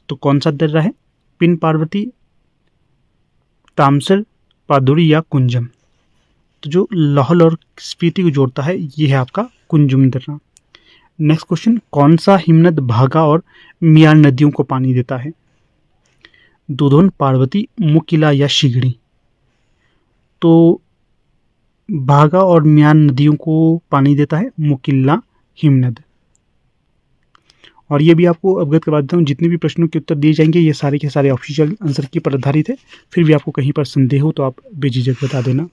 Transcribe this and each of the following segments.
तो कौन सा दर्रा है? पिन पार्वती, तामसर, पादुरी या कुंजम? तो जो लाहौल और स्पीति को जोड़ता है ये है आपका कुंजम दर्रा। नेक्स्ट क्वेश्चन, कौन सा हिमनद भागा और मियार नदियों को पानी देता है? दुधौन, पार्वती, मुकिला या शिगड़ी? तो भागा और मियार नदियों को पानी देता है मुकिल्ला हिमनद। और ये भी आपको अवगत करवा देता हूँ, जितने भी प्रश्नों के उत्तर दिए जाएंगे ये सारे के सारे ऑफिशियल आंसर के पर आधारित है। फिर भी आपको कहीं पर संदेह हो तो आप बेझिझक बता देना।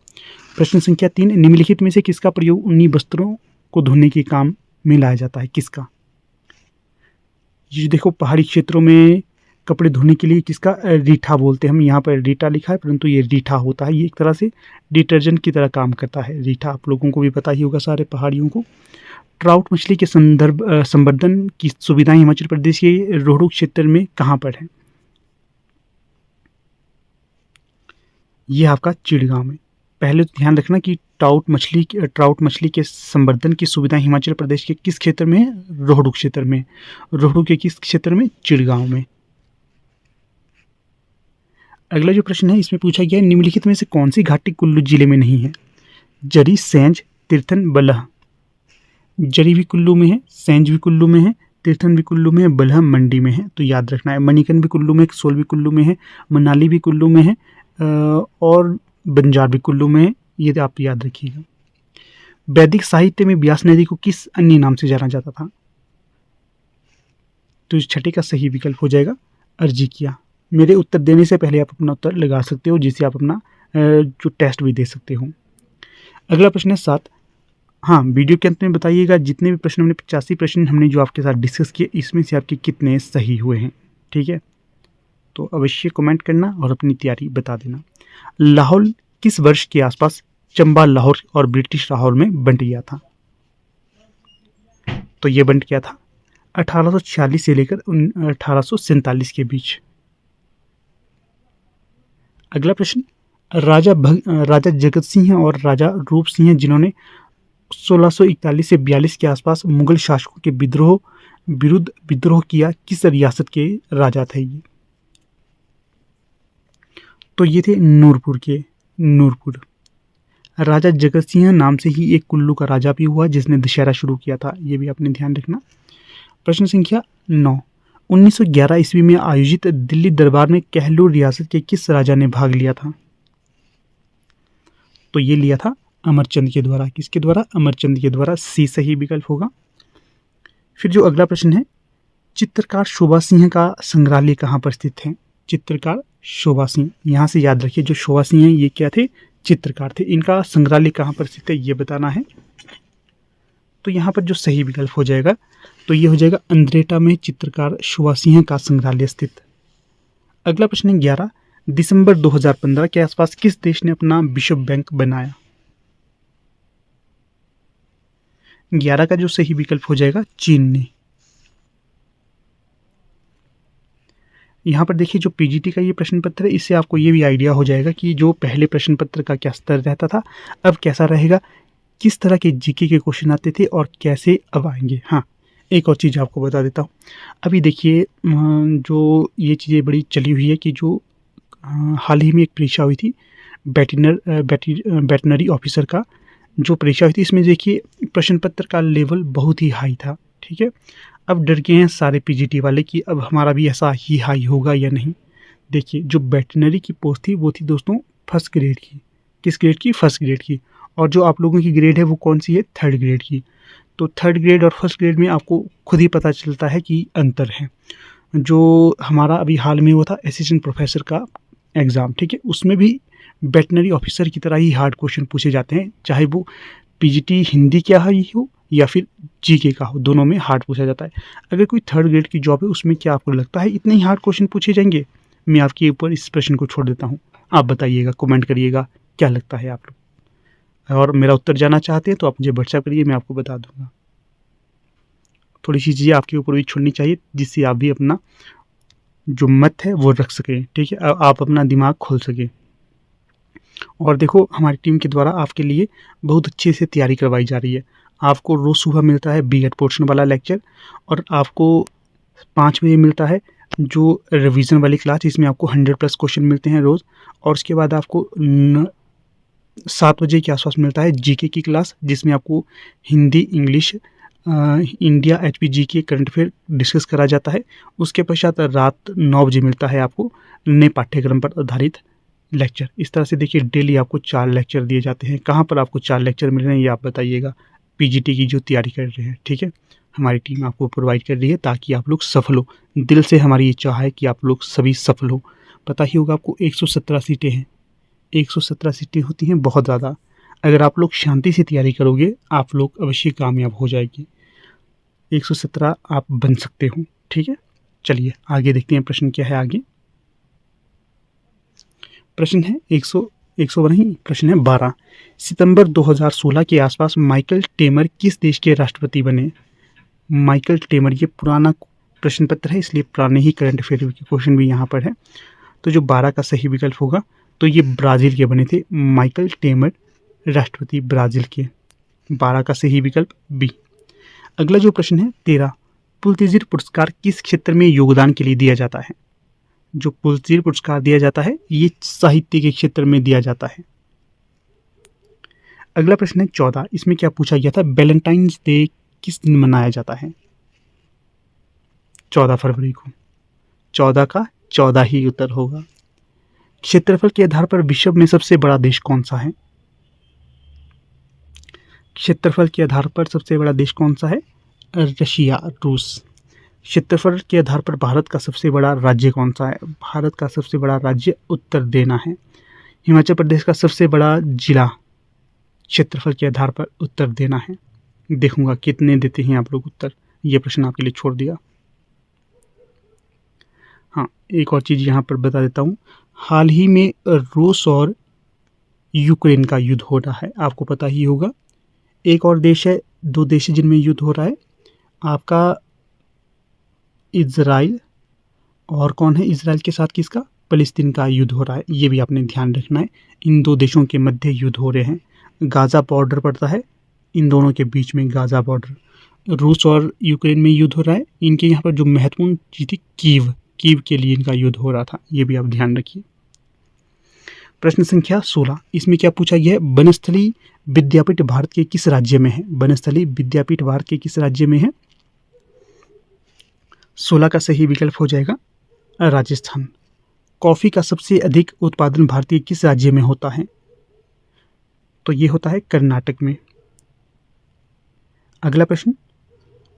प्रश्न संख्या 3, निम्नलिखित में से किसका प्रयोग ऊनी वस्त्रों को धोने के काम में लाया जाता है? किसका? ये देखो पहाड़ी क्षेत्रों में कपड़े धोने के लिए किसका? रीठा बोलते हैं हम, यहाँ पर रीठा लिखा है परंतु ये रीठा होता है। ये एक तरह से डिटर्जेंट की तरह काम करता है रीठा, आप लोगों को भी पता ही होगा सारे पहाड़ियों को। ट्राउट मछली के संवर्धन की सुविधाएं हिमाचल प्रदेश के रोहडू क्षेत्र में कहाँ पर है? ये आपका चिड़गांव में। पहले तो ध्यान रखना कि ट्राउट मछली के संवर्धन की सुविधाएं हिमाचल प्रदेश के किस क्षेत्र में है? रोहडू क्षेत्र में। रोहडू के किस क्षेत्र में? चिड़गांव में। अगला जो प्रश्न है इसमें पूछा गया है, निम्नलिखित में से कौन सी घाटी कुल्लू जिले में नहीं है? जरी, सेंज, तीर्थन, बलह? जरी भी कुल्लू में है, सेंज भी कुल्लू में है, तीर्थन भी कुल्लू में है, बलह मंडी में है। तो याद रखना है, मणिकर्ण भी कुल्लू में है, कसोल भी कुल्लू में है, मनाली भी कुल्लू में है और बंजार भी कुल्लू में है। ये आप याद रखिएगा। वैदिक साहित्य में ब्यास नदी को किस अन्य नाम से जाना जाता था? तो इस छठे का सही विकल्प हो जाएगा अर्जिकिया। मेरे उत्तर देने से पहले आप अपना उत्तर लगा सकते हो, जिससे आप अपना जो टेस्ट भी दे सकते हो। अगला प्रश्न है 7। हाँ, वीडियो के अंत में बताइएगा जितने भी प्रश्न हमने 85 प्रश्न हमने जो आपके साथ डिस्कस किए इसमें से आपके कितने सही हुए हैं। ठीक है, तो अवश्य कमेंट करना और अपनी तैयारी बता देना। लाहौल किस वर्ष के आसपास चंबा लाहौर और ब्रिटिश लाहौर में बंट गया था? तो ये बंट गया था 1846 से लेकर 1847 के बीच। अगला प्रश्न, राजा जगत सिंह और राजा रूप सिंह जिन्होंने 1641 से 42 के आसपास मुगल शासकों के विरुद्ध विद्रोह किया, किस रियासत के राजा थे ये? तो ये थे नूरपुर। राजा जगत सिंह नाम से ही एक कुल्लू का राजा भी हुआ जिसने दशहरा शुरू किया था, ये भी आपने ध्यान रखना। प्रश्न संख्या 9, 1911 ईस्वी में आयोजित दिल्ली दरबार में कहलूर रियासत के किस राजा ने भाग लिया था? तो ये लिया था अमरचंद के द्वारा। किसके द्वारा? अमरचंद के द्वारा। सी सही विकल्प होगा। फिर जो अगला प्रश्न है, चित्रकार शोभा सिंह का संग्रहालय कहाँ पर स्थित है? चित्रकार शोभा सिंह, यहाँ से याद रखिए जो शोभा सिंह है ये क्या थे? चित्रकार थे। इनका संग्रहालय कहाँ पर स्थित है ये बताना है। तो यहाँ पर जो सही विकल्प हो जाएगा तो ये हो जाएगा अंद्रेटा में चित्रकार शोभा सिंह का संग्रहालय स्थित। अगला प्रश्न है 11, दिसंबर 2015 के आसपास किस देश ने अपना विश्व बैंक बनाया? 11 का जो सही विकल्प हो जाएगा चीन ने। यहाँ पर देखिए जो पीजीटी का ये प्रश्न पत्र है इससे आपको ये भी आइडिया हो जाएगा कि जो पहले प्रश्न पत्र का क्या स्तर रहता था अब कैसा रहेगा, किस तरह के जीके के क्वेश्चन आते थे और कैसे अब आएंगे। हाँ, एक और चीज़ आपको बता देता हूँ। अभी देखिए जो ये चीज़ें बड़ी चली हुई है कि जो हाल ही में एक परीक्षा हुई थी वेटनरी ऑफिसर का जो परीक्षा हुई थी, इसमें देखिए प्रश्न पत्र का लेवल बहुत ही हाई था। ठीक है, अब डर गए हैं सारे पीजीटी वाले कि अब हमारा भी ऐसा ही हाई होगा या नहीं। देखिए जो वेटनरी की पोस्ट थी वो थी दोस्तों फर्स्ट ग्रेड की। किस ग्रेड की? फर्स्ट ग्रेड की। और जो आप लोगों की ग्रेड है वो कौन सी है? थर्ड ग्रेड की। तो थर्ड ग्रेड और फर्स्ट ग्रेड में आपको खुद ही पता चलता है कि अंतर है। जो हमारा अभी हाल में हुआ था असिस्टेंट प्रोफेसर का एग्ज़ाम, ठीक है, उसमें भी वेटनरी ऑफिसर की तरह ही हार्ड क्वेश्चन पूछे जाते हैं, चाहे वो पीजीटी हिंदी क्या ही हो या फिर जीके का हो, दोनों में हार्ड पूछा जाता है। अगर कोई थर्ड ग्रेड की जॉब है उसमें क्या आपको लगता है इतने ही हार्ड क्वेश्चन पूछे जाएंगे? मैं आपके ऊपर इस प्रश्न को छोड़ देता हूँ, आप बताइएगा, कमेंट करिएगा क्या लगता है आप लोग। और मेरा उत्तर जानना चाहते हैं तो आप मुझे व्हाट्सएप करिए, मैं आपको बता दूंगा। थोड़ी सी चीज़ें आपके ऊपर भी छोड़नी चाहिए जिससे आप भी अपना जो मत है वो रख सकें। ठीक है, आप अपना दिमाग खोल सकें। और देखो हमारी टीम के द्वारा आपके लिए बहुत अच्छे से तैयारी करवाई जा रही है। आपको रोज़ सुबह मिलता है बीएड पोर्शन वाला लेक्चर और आपको 5 बजे मिलता है जो रिवीजन वाली क्लास जिसमें आपको 100+ क्वेश्चन मिलते हैं रोज़, और उसके बाद आपको 7 बजे के आसपास मिलता है जीके की क्लास, जिसमें आपको Hindi, English, India, HP GK, current affair discuss करा जाता है। उसके पश्चात रात 9 बजे मिलता है आपको नए पाठ्यक्रम पर आधारित लेक्चर। इस तरह से देखिए डेली आपको 4 लेक्चर दिए जाते हैं। कहाँ पर आपको 4 लेक्चर मिल रहे हैं ये आप बताइएगा, पीजीटी की जो तैयारी कर रहे हैं, ठीक है। हमारी टीम आपको प्रोवाइड कर रही है ताकि आप लोग सफल हो। दिल से हमारी ये चाह है कि आप लोग सभी सफल हो। पता ही होगा आपको 117 सीटें हैं, 117 सीटें होती हैं बहुत ज़्यादा। अगर आप लोग शांति से तैयारी करोगे आप लोग अवश्य कामयाब हो जाएगी। 117 आप बन सकते हो, ठीक है। चलिए आगे देखते हैं प्रश्न क्या है। आगे प्रश्न है 100 नहीं, प्रश्न है 12। सितंबर 2016 के आसपास माइकल टेमर किस देश के राष्ट्रपति बने? माइकल टेमर, ये पुराना प्रश्न पत्र है इसलिए पुराने ही करंट अफेयर के क्वेश्चन भी यहाँ पर है। तो जो 12 का सही विकल्प होगा, तो ये ब्राज़ील के बने थे माइकल टेमर, राष्ट्रपति ब्राज़ील के। 12 का सही विकल्प बी। अगला जो प्रश्न है 13। पुलित्ज़र पुरस्कार किस क्षेत्र में योगदान के लिए दिया जाता है? जो पुलित्ज़र पुरस्कार दिया जाता है ये साहित्य के क्षेत्र में दिया जाता है। अगला प्रश्न है 14। इसमें क्या पूछा गया था? वैलेंटाइंस डे किस दिन मनाया जाता है? 14 फरवरी को। 14 का 14 ही उत्तर होगा। क्षेत्रफल के आधार पर विश्व में सबसे बड़ा देश कौन सा है? क्षेत्रफल के आधार पर सबसे बड़ा देश कौन सा है? रशिया, रूस। क्षेत्रफल के आधार पर भारत का सबसे बड़ा राज्य कौन सा है? भारत का सबसे बड़ा राज्य उत्तर देना है। हिमाचल प्रदेश का सबसे बड़ा जिला क्षेत्रफल के आधार पर उत्तर देना है। देखूंगा कितने देते हैं आप लोग उत्तर, ये प्रश्न आपके लिए छोड़ दिया। हाँ, एक और चीज़ यहाँ पर बता देता हूँ। हाल ही में रूस और यूक्रेन का युद्ध हो रहा है, आपको पता ही होगा। एक और देश है, 2 देश है जिनमें युद्ध हो रहा है आपका, इजराइल, और कौन है इजराइल के साथ किसका? फ़लस्तीन का युद्ध हो रहा है। ये भी आपने ध्यान रखना है। इन 2 देशों के मध्य युद्ध हो रहे हैं। गाज़ा बॉर्डर पड़ता है इन दोनों के बीच में, गाज़ा बॉर्डर। रूस और यूक्रेन में युद्ध हो रहा है। इनके यहाँ पर जो महत्वपूर्ण चीज़ थी कीव के लिए इनका युद्ध हो रहा था, ये भी आप ध्यान रखिए। प्रश्न संख्या 16। इसमें क्या पूछा गया है? बनस्थली विद्यापीठ भारत के किस राज्य में है? बनस्थली विद्यापीठ भारत के किस राज्य में है? 16 का सही विकल्प हो जाएगा राजस्थान। कॉफ़ी का सबसे अधिक उत्पादन भारतीय किस राज्य में होता है? तो ये होता है कर्नाटक में। अगला प्रश्न,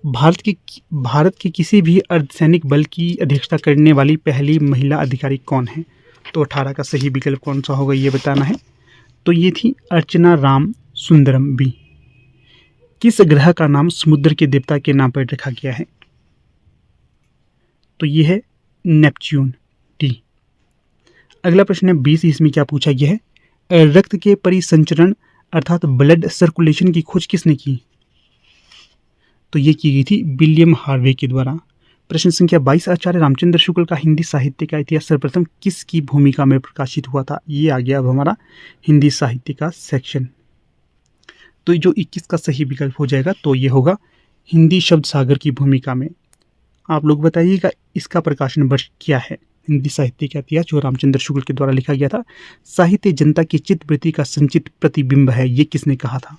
भारत के किसी भी अर्धसैनिक बल की अध्यक्षता करने वाली पहली महिला अधिकारी कौन है? तो 18 का सही विकल्प कौन सा होगा ये बताना है। तो ये थी अर्चना राम सुंदरम बी। किस ग्रह का नाम समुद्र के देवता के नाम पर रखा गया है? तो ये है नेपच्यून, डी। अगला प्रश्न है 20। इसमें क्या पूछा गया है? रक्त के परिसंचरण अर्थात ब्लड सर्कुलेशन की खोज किसने की? तो ये की गई थी विलियम हार्वे के द्वारा। प्रश्न संख्या 22। आचार्य रामचंद्र शुक्ल का हिंदी साहित्य का इतिहास सर्वप्रथम किसकी भूमिका में प्रकाशित हुआ था? ये आ गया अब हमारा हिंदी साहित्य का सेक्शन। तो जो 21 का सही विकल्प हो जाएगा, तो ये होगा हिंदी शब्द सागर की भूमिका में। आप लोग बताइएगा इसका प्रकाशन वर्ष क्या है? हिंदी साहित्य का इतिहास जो रामचंद्र शुक्ल के द्वारा लिखा गया था। साहित्य जनता की चित्तवृत्ति का संचित प्रतिबिंब है, ये किसने कहा था?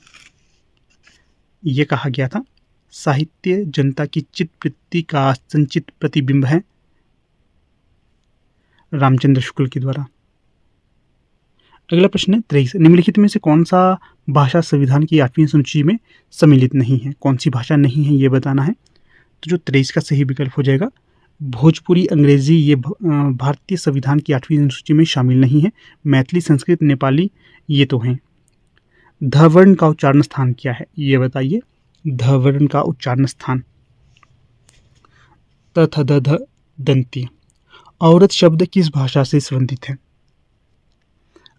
ये कहा गया था साहित्य जनता की चित्तवृत्ति का संचित प्रतिबिंब है रामचंद्र शुक्ल के द्वारा। अगला प्रश्न है 23। निम्नलिखित में से कौन सा भाषा संविधान की 8वीं अनुसूची में सम्मिलित नहीं है? कौन सी भाषा नहीं है ये बताना है। तो जो 23 का सही विकल्प हो जाएगा भोजपुरी अंग्रेजी, ये भारतीय संविधान की 8वीं अनुसूची में शामिल नहीं है। मैथिली, संस्कृत, नेपाली ये तो हैं। ध वर्ण का उच्चारण स्थान क्या है ये बताइए? ध वर्ण का उच्चारण स्थान त थ द ध दंती। औरत शब्द किस भाषा से संबंधित है?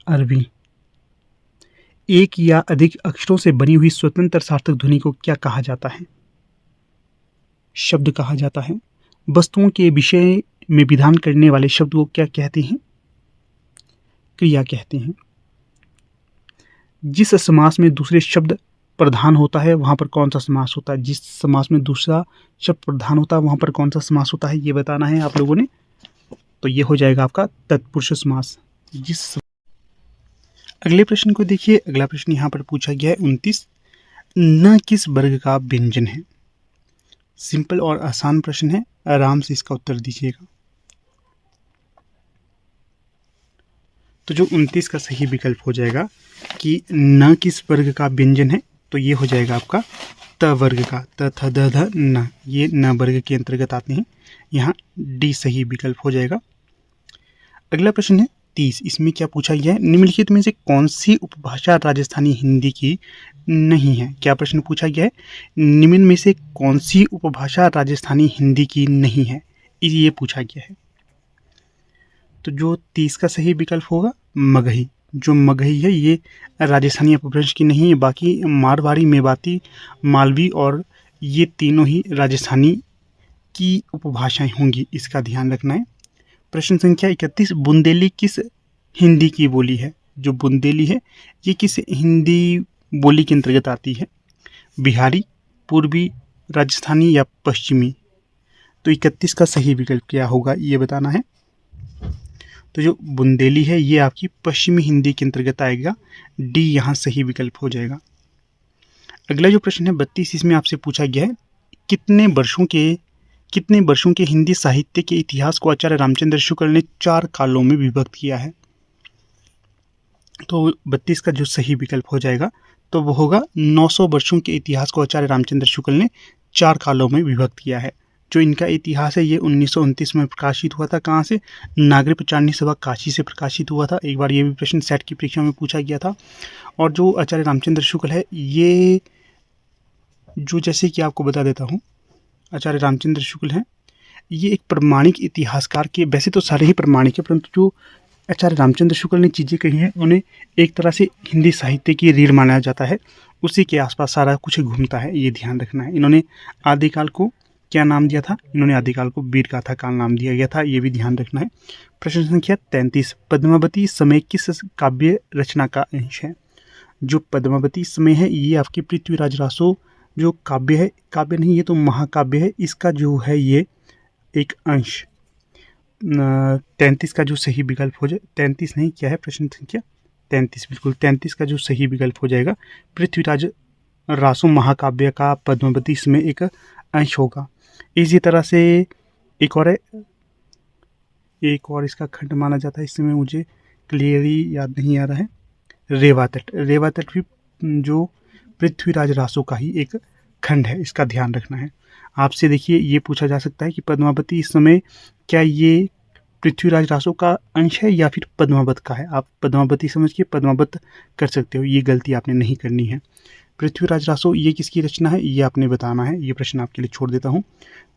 अरबी। एक या अधिक अक्षरों से बनी हुई स्वतंत्र सार्थक ध्वनि को क्या कहा जाता है? शब्द कहा जाता है। वस्तुओं के विषय में विधान करने वाले शब्द को क्या कहते हैं? क्रिया कहते हैं। जिस समास में दूसरे शब्द प्रधान होता है वहाँ पर कौन सा समास होता है, जिस समास में दूसरा शब्द प्रधान होता है वहाँ पर कौन सा समास होता है, ये बताना है आप लोगों ने। तो ये हो जाएगा आपका तत्पुरुष समास। अगले प्रश्न को देखिए। अगला प्रश्न यहाँ पर पूछा गया है 29, न किस वर्ग का व्यंजन है। सिंपल और आसान प्रश्न है, आराम से इसका उत्तर दीजिएगा। तो जो 29 का सही विकल्प हो जाएगा कि न किस वर्ग का व्यंजन है, तो ये हो जाएगा आपका त वर्ग का, त थ द ध न, ये न वर्ग के अंतर्गत आते हैं। यहाँ डी सही विकल्प हो जाएगा। अगला प्रश्न है 30, इसमें क्या पूछा गया है, निम्नलिखित में से कौन सी उपभाषा राजस्थानी हिंदी की नहीं है। क्या प्रश्न पूछा गया है, निम्न में से कौन सी उपभाषा राजस्थानी हिंदी की नहीं है, ये पूछा गया है। तो जो 30 का सही विकल्प होगा मगही। जो मगही है ये राजस्थानी अपभ्रंश की नहीं है, बाकी मारवाड़ी, मेवाती, मालवी और ये तीनों ही राजस्थानी की उपभाषाएं होंगी, इसका ध्यान रखना है। प्रश्न संख्या 31, बुंदेली किस हिंदी की बोली है। जो बुंदेली है ये किस हिंदी बोली के अंतर्गत आती है, बिहारी, पूर्वी, राजस्थानी या पश्चिमी। तो 31 का सही विकल्प क्या होगा ये बताना है। तो जो बुंदेली है ये आपकी पश्चिमी हिंदी के अंतर्गत आएगा, डी यहाँ सही विकल्प हो जाएगा। अगला जो प्रश्न है 32, इसमें आपसे पूछा गया है कितने वर्षों के हिंदी साहित्य के इतिहास को आचार्य रामचंद्र शुक्ल ने 4 कालों में विभक्त किया है। तो 32 का जो सही विकल्प हो जाएगा तो वो होगा 900 वर्षों के इतिहास को आचार्य रामचंद्र शुक्ल ने 4 कालों में विभक्त किया है। जो इनका इतिहास है ये 1929 में प्रकाशित हुआ था। कहाँ से, नागरिक प्रचारणी सभा काशी से प्रकाशित हुआ था। एक बार ये भी प्रश्न सेट की परीक्षा में पूछा गया था। और जो आचार्य रामचंद्र शुक्ल है ये, जो जैसे कि आपको बता देता हूँ, आचार्य रामचंद्र शुक्ल हैं ये एक प्रमाणिक इतिहासकार के, वैसे तो सारे ही प्रमाणिक है, परंतु जो आचार्य रामचंद्र शुक्ल ने चीज़ें कही हैं उन्हें एक तरह से हिंदी साहित्य की रीढ़ माना जाता है, उसी के आसपास सारा कुछ घूमता है, ये ध्यान रखना है। इन्होंने आदिकाल को क्या नाम दिया था, इन्होंने आदिकाल को वीर गाथा काल नाम दिया गया था, ये भी ध्यान रखना है। प्रश्न संख्या 33, पद्मावती समय किस काव्य रचना का अंश है। जो पद्मावती समय है ये आपके पृथ्वीराज रासो जो काव्य है, काव्य नहीं ये तो महाकाव्य है, इसका जो है ये एक अंश। 33 का जो सही विकल्प हो जाए, 33 नहीं क्या है प्रश्न संख्या 33, बिल्कुल 33 का जो सही विकल्प हो जाएगा पृथ्वीराज रासो महाकाव्य का पद्मावती समय एक अंश होगा। इसी तरह से एक और इसका खंड माना जाता है, इस समय मुझे क्लियरली याद नहीं आ रहा है, रेवा तट। रेवा तट भी जो पृथ्वीराज रासो का ही एक खंड है, इसका ध्यान रखना है। आपसे देखिए ये पूछा जा सकता है कि पद्मावती इस समय क्या ये पृथ्वीराज रासो का अंश है या फिर पद्मावत का है। आप पद्मावती समझ के पद्मावत कर सकते हो, ये गलती आपने नहीं करनी है। पृथ्वीराज रासो ये किसकी रचना है ये आपने बताना है, ये प्रश्न आपके लिए छोड़ देता हूँ।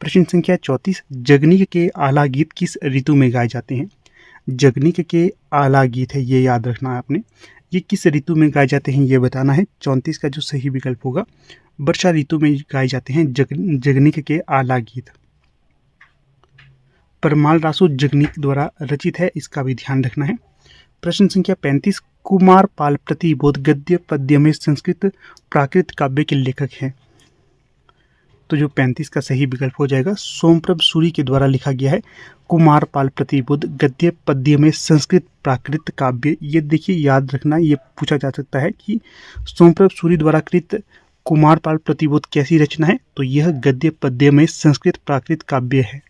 प्रश्न संख्या 34, जगनिक के आला गीत किस ऋतु में गाए जाते हैं। जगनिक के आला गीत है ये याद रखना है आपने, ये किस ऋतु में गाए जाते हैं ये बताना है। 34 का जो सही विकल्प होगा वर्षा ऋतु में गाए जाते हैं जगनिक के आला गीत। परमाल रासो जगनिक द्वारा रचित है, इसका भी ध्यान रखना है। प्रश्न संख्या 35, कुमार पाल प्रतिबोध गद्य पद्य में संस्कृत प्राकृत काव्य के लेखक हैं। तो जो 35 का सही विकल्प हो जाएगा सोमप्रभ सूरी के द्वारा लिखा गया है कुमार पाल प्रतिबोध गद्य पद्य में संस्कृत प्राकृत काव्य। ये देखिए याद रखना, ये पूछा जा सकता है कि सोमप्रभ सूरी द्वारा कृत कुमार पाल प्रतिबोध कैसी रचना है, तो यह गद्य पद्य में संस्कृत प्राकृत काव्य है।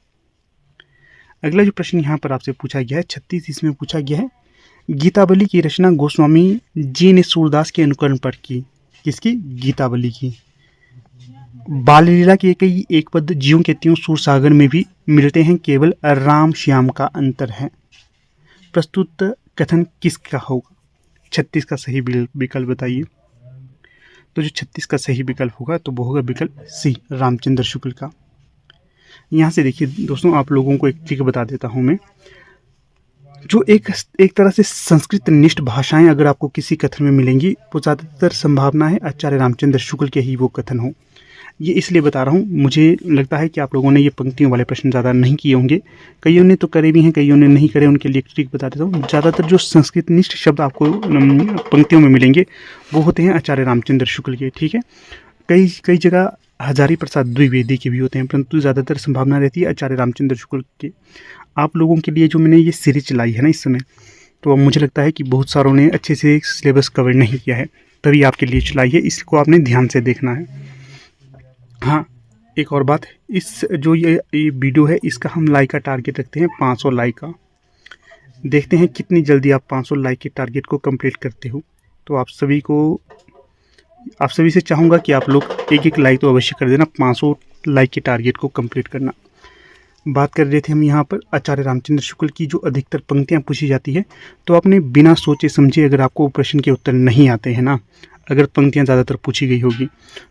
अगला जो प्रश्न यहाँ पर आपसे पूछा गया है 36, इसमें पूछा गया है गीतावली की रचना गोस्वामी जी ने सूरदास के अनुकरण पर की। किसकी, गीतावली की। बाल लीला के कई एक पद ज्यों के त्यों सूर सागर में भी मिलते हैं, केवल राम श्याम का अंतर है। प्रस्तुत कथन किसका होगा। 36 का सही विकल्प बताइए। तो जो 36 का सही विकल्प होगा तो वो होगा विकल्प सी, रामचंद्र शुक्ल का। यहाँ से देखिए दोस्तों, आप लोगों को एक ट्रिक बता देता हूँ मैं। जो एक तरह से संस्कृत निष्ठ भाषाएं अगर आपको किसी कथन में मिलेंगी वो ज़्यादातर संभावना है आचार्य रामचंद्र शुक्ल के ही वो कथन हो। ये इसलिए बता रहा हूँ, मुझे लगता है कि आप लोगों ने ये पंक्तियों वाले प्रश्न ज़्यादा नहीं किए होंगे, कईयों ने तो करे भी हैं, कईयों ने नहीं करे, उनके लिए एक ट्रिक बता देता हूँ। ज़्यादातर जो संस्कृतनिष्ठ शब्द आपको पंक्तियों में मिलेंगे वो होते हैं आचार्य रामचंद्र शुक्ल के, ठीक है। कई कई जगह हजारी प्रसाद द्विवेदी के भी होते हैं, परंतु ज़्यादातर संभावना रहती है आचार्य रामचंद्र शुक्ल के। आप लोगों के लिए जो मैंने ये सीरीज चलाई है ना इस समय, तो अब मुझे लगता है कि बहुत सारों ने अच्छे से सिलेबस कवर नहीं किया है, तभी आपके लिए चलाई है, इसको आपने ध्यान से देखना है। हाँ, एक और बात, इस जो ये वीडियो है इसका हम लाइक का टारगेट रखते हैं 500 लाइक का। देखते हैं कितनी जल्दी आप 500 लाइक के टारगेट को कंप्लीट करते हो। तो आप सभी से चाहूँगा कि आप लोग एक एक लाइक तो अवश्य कर देना, 500 लाइक के टारगेट को कंप्लीट करना। बात कर रहे थे हम यहाँ पर आचार्य रामचंद्र शुक्ल की जो अधिकतर पंक्तियाँ पूछी जाती है, तो आपने बिना सोचे समझे, अगर आपको प्रश्न के उत्तर नहीं आते हैं ना, अगर पंक्तियाँ ज़्यादातर पूछी गई होगी,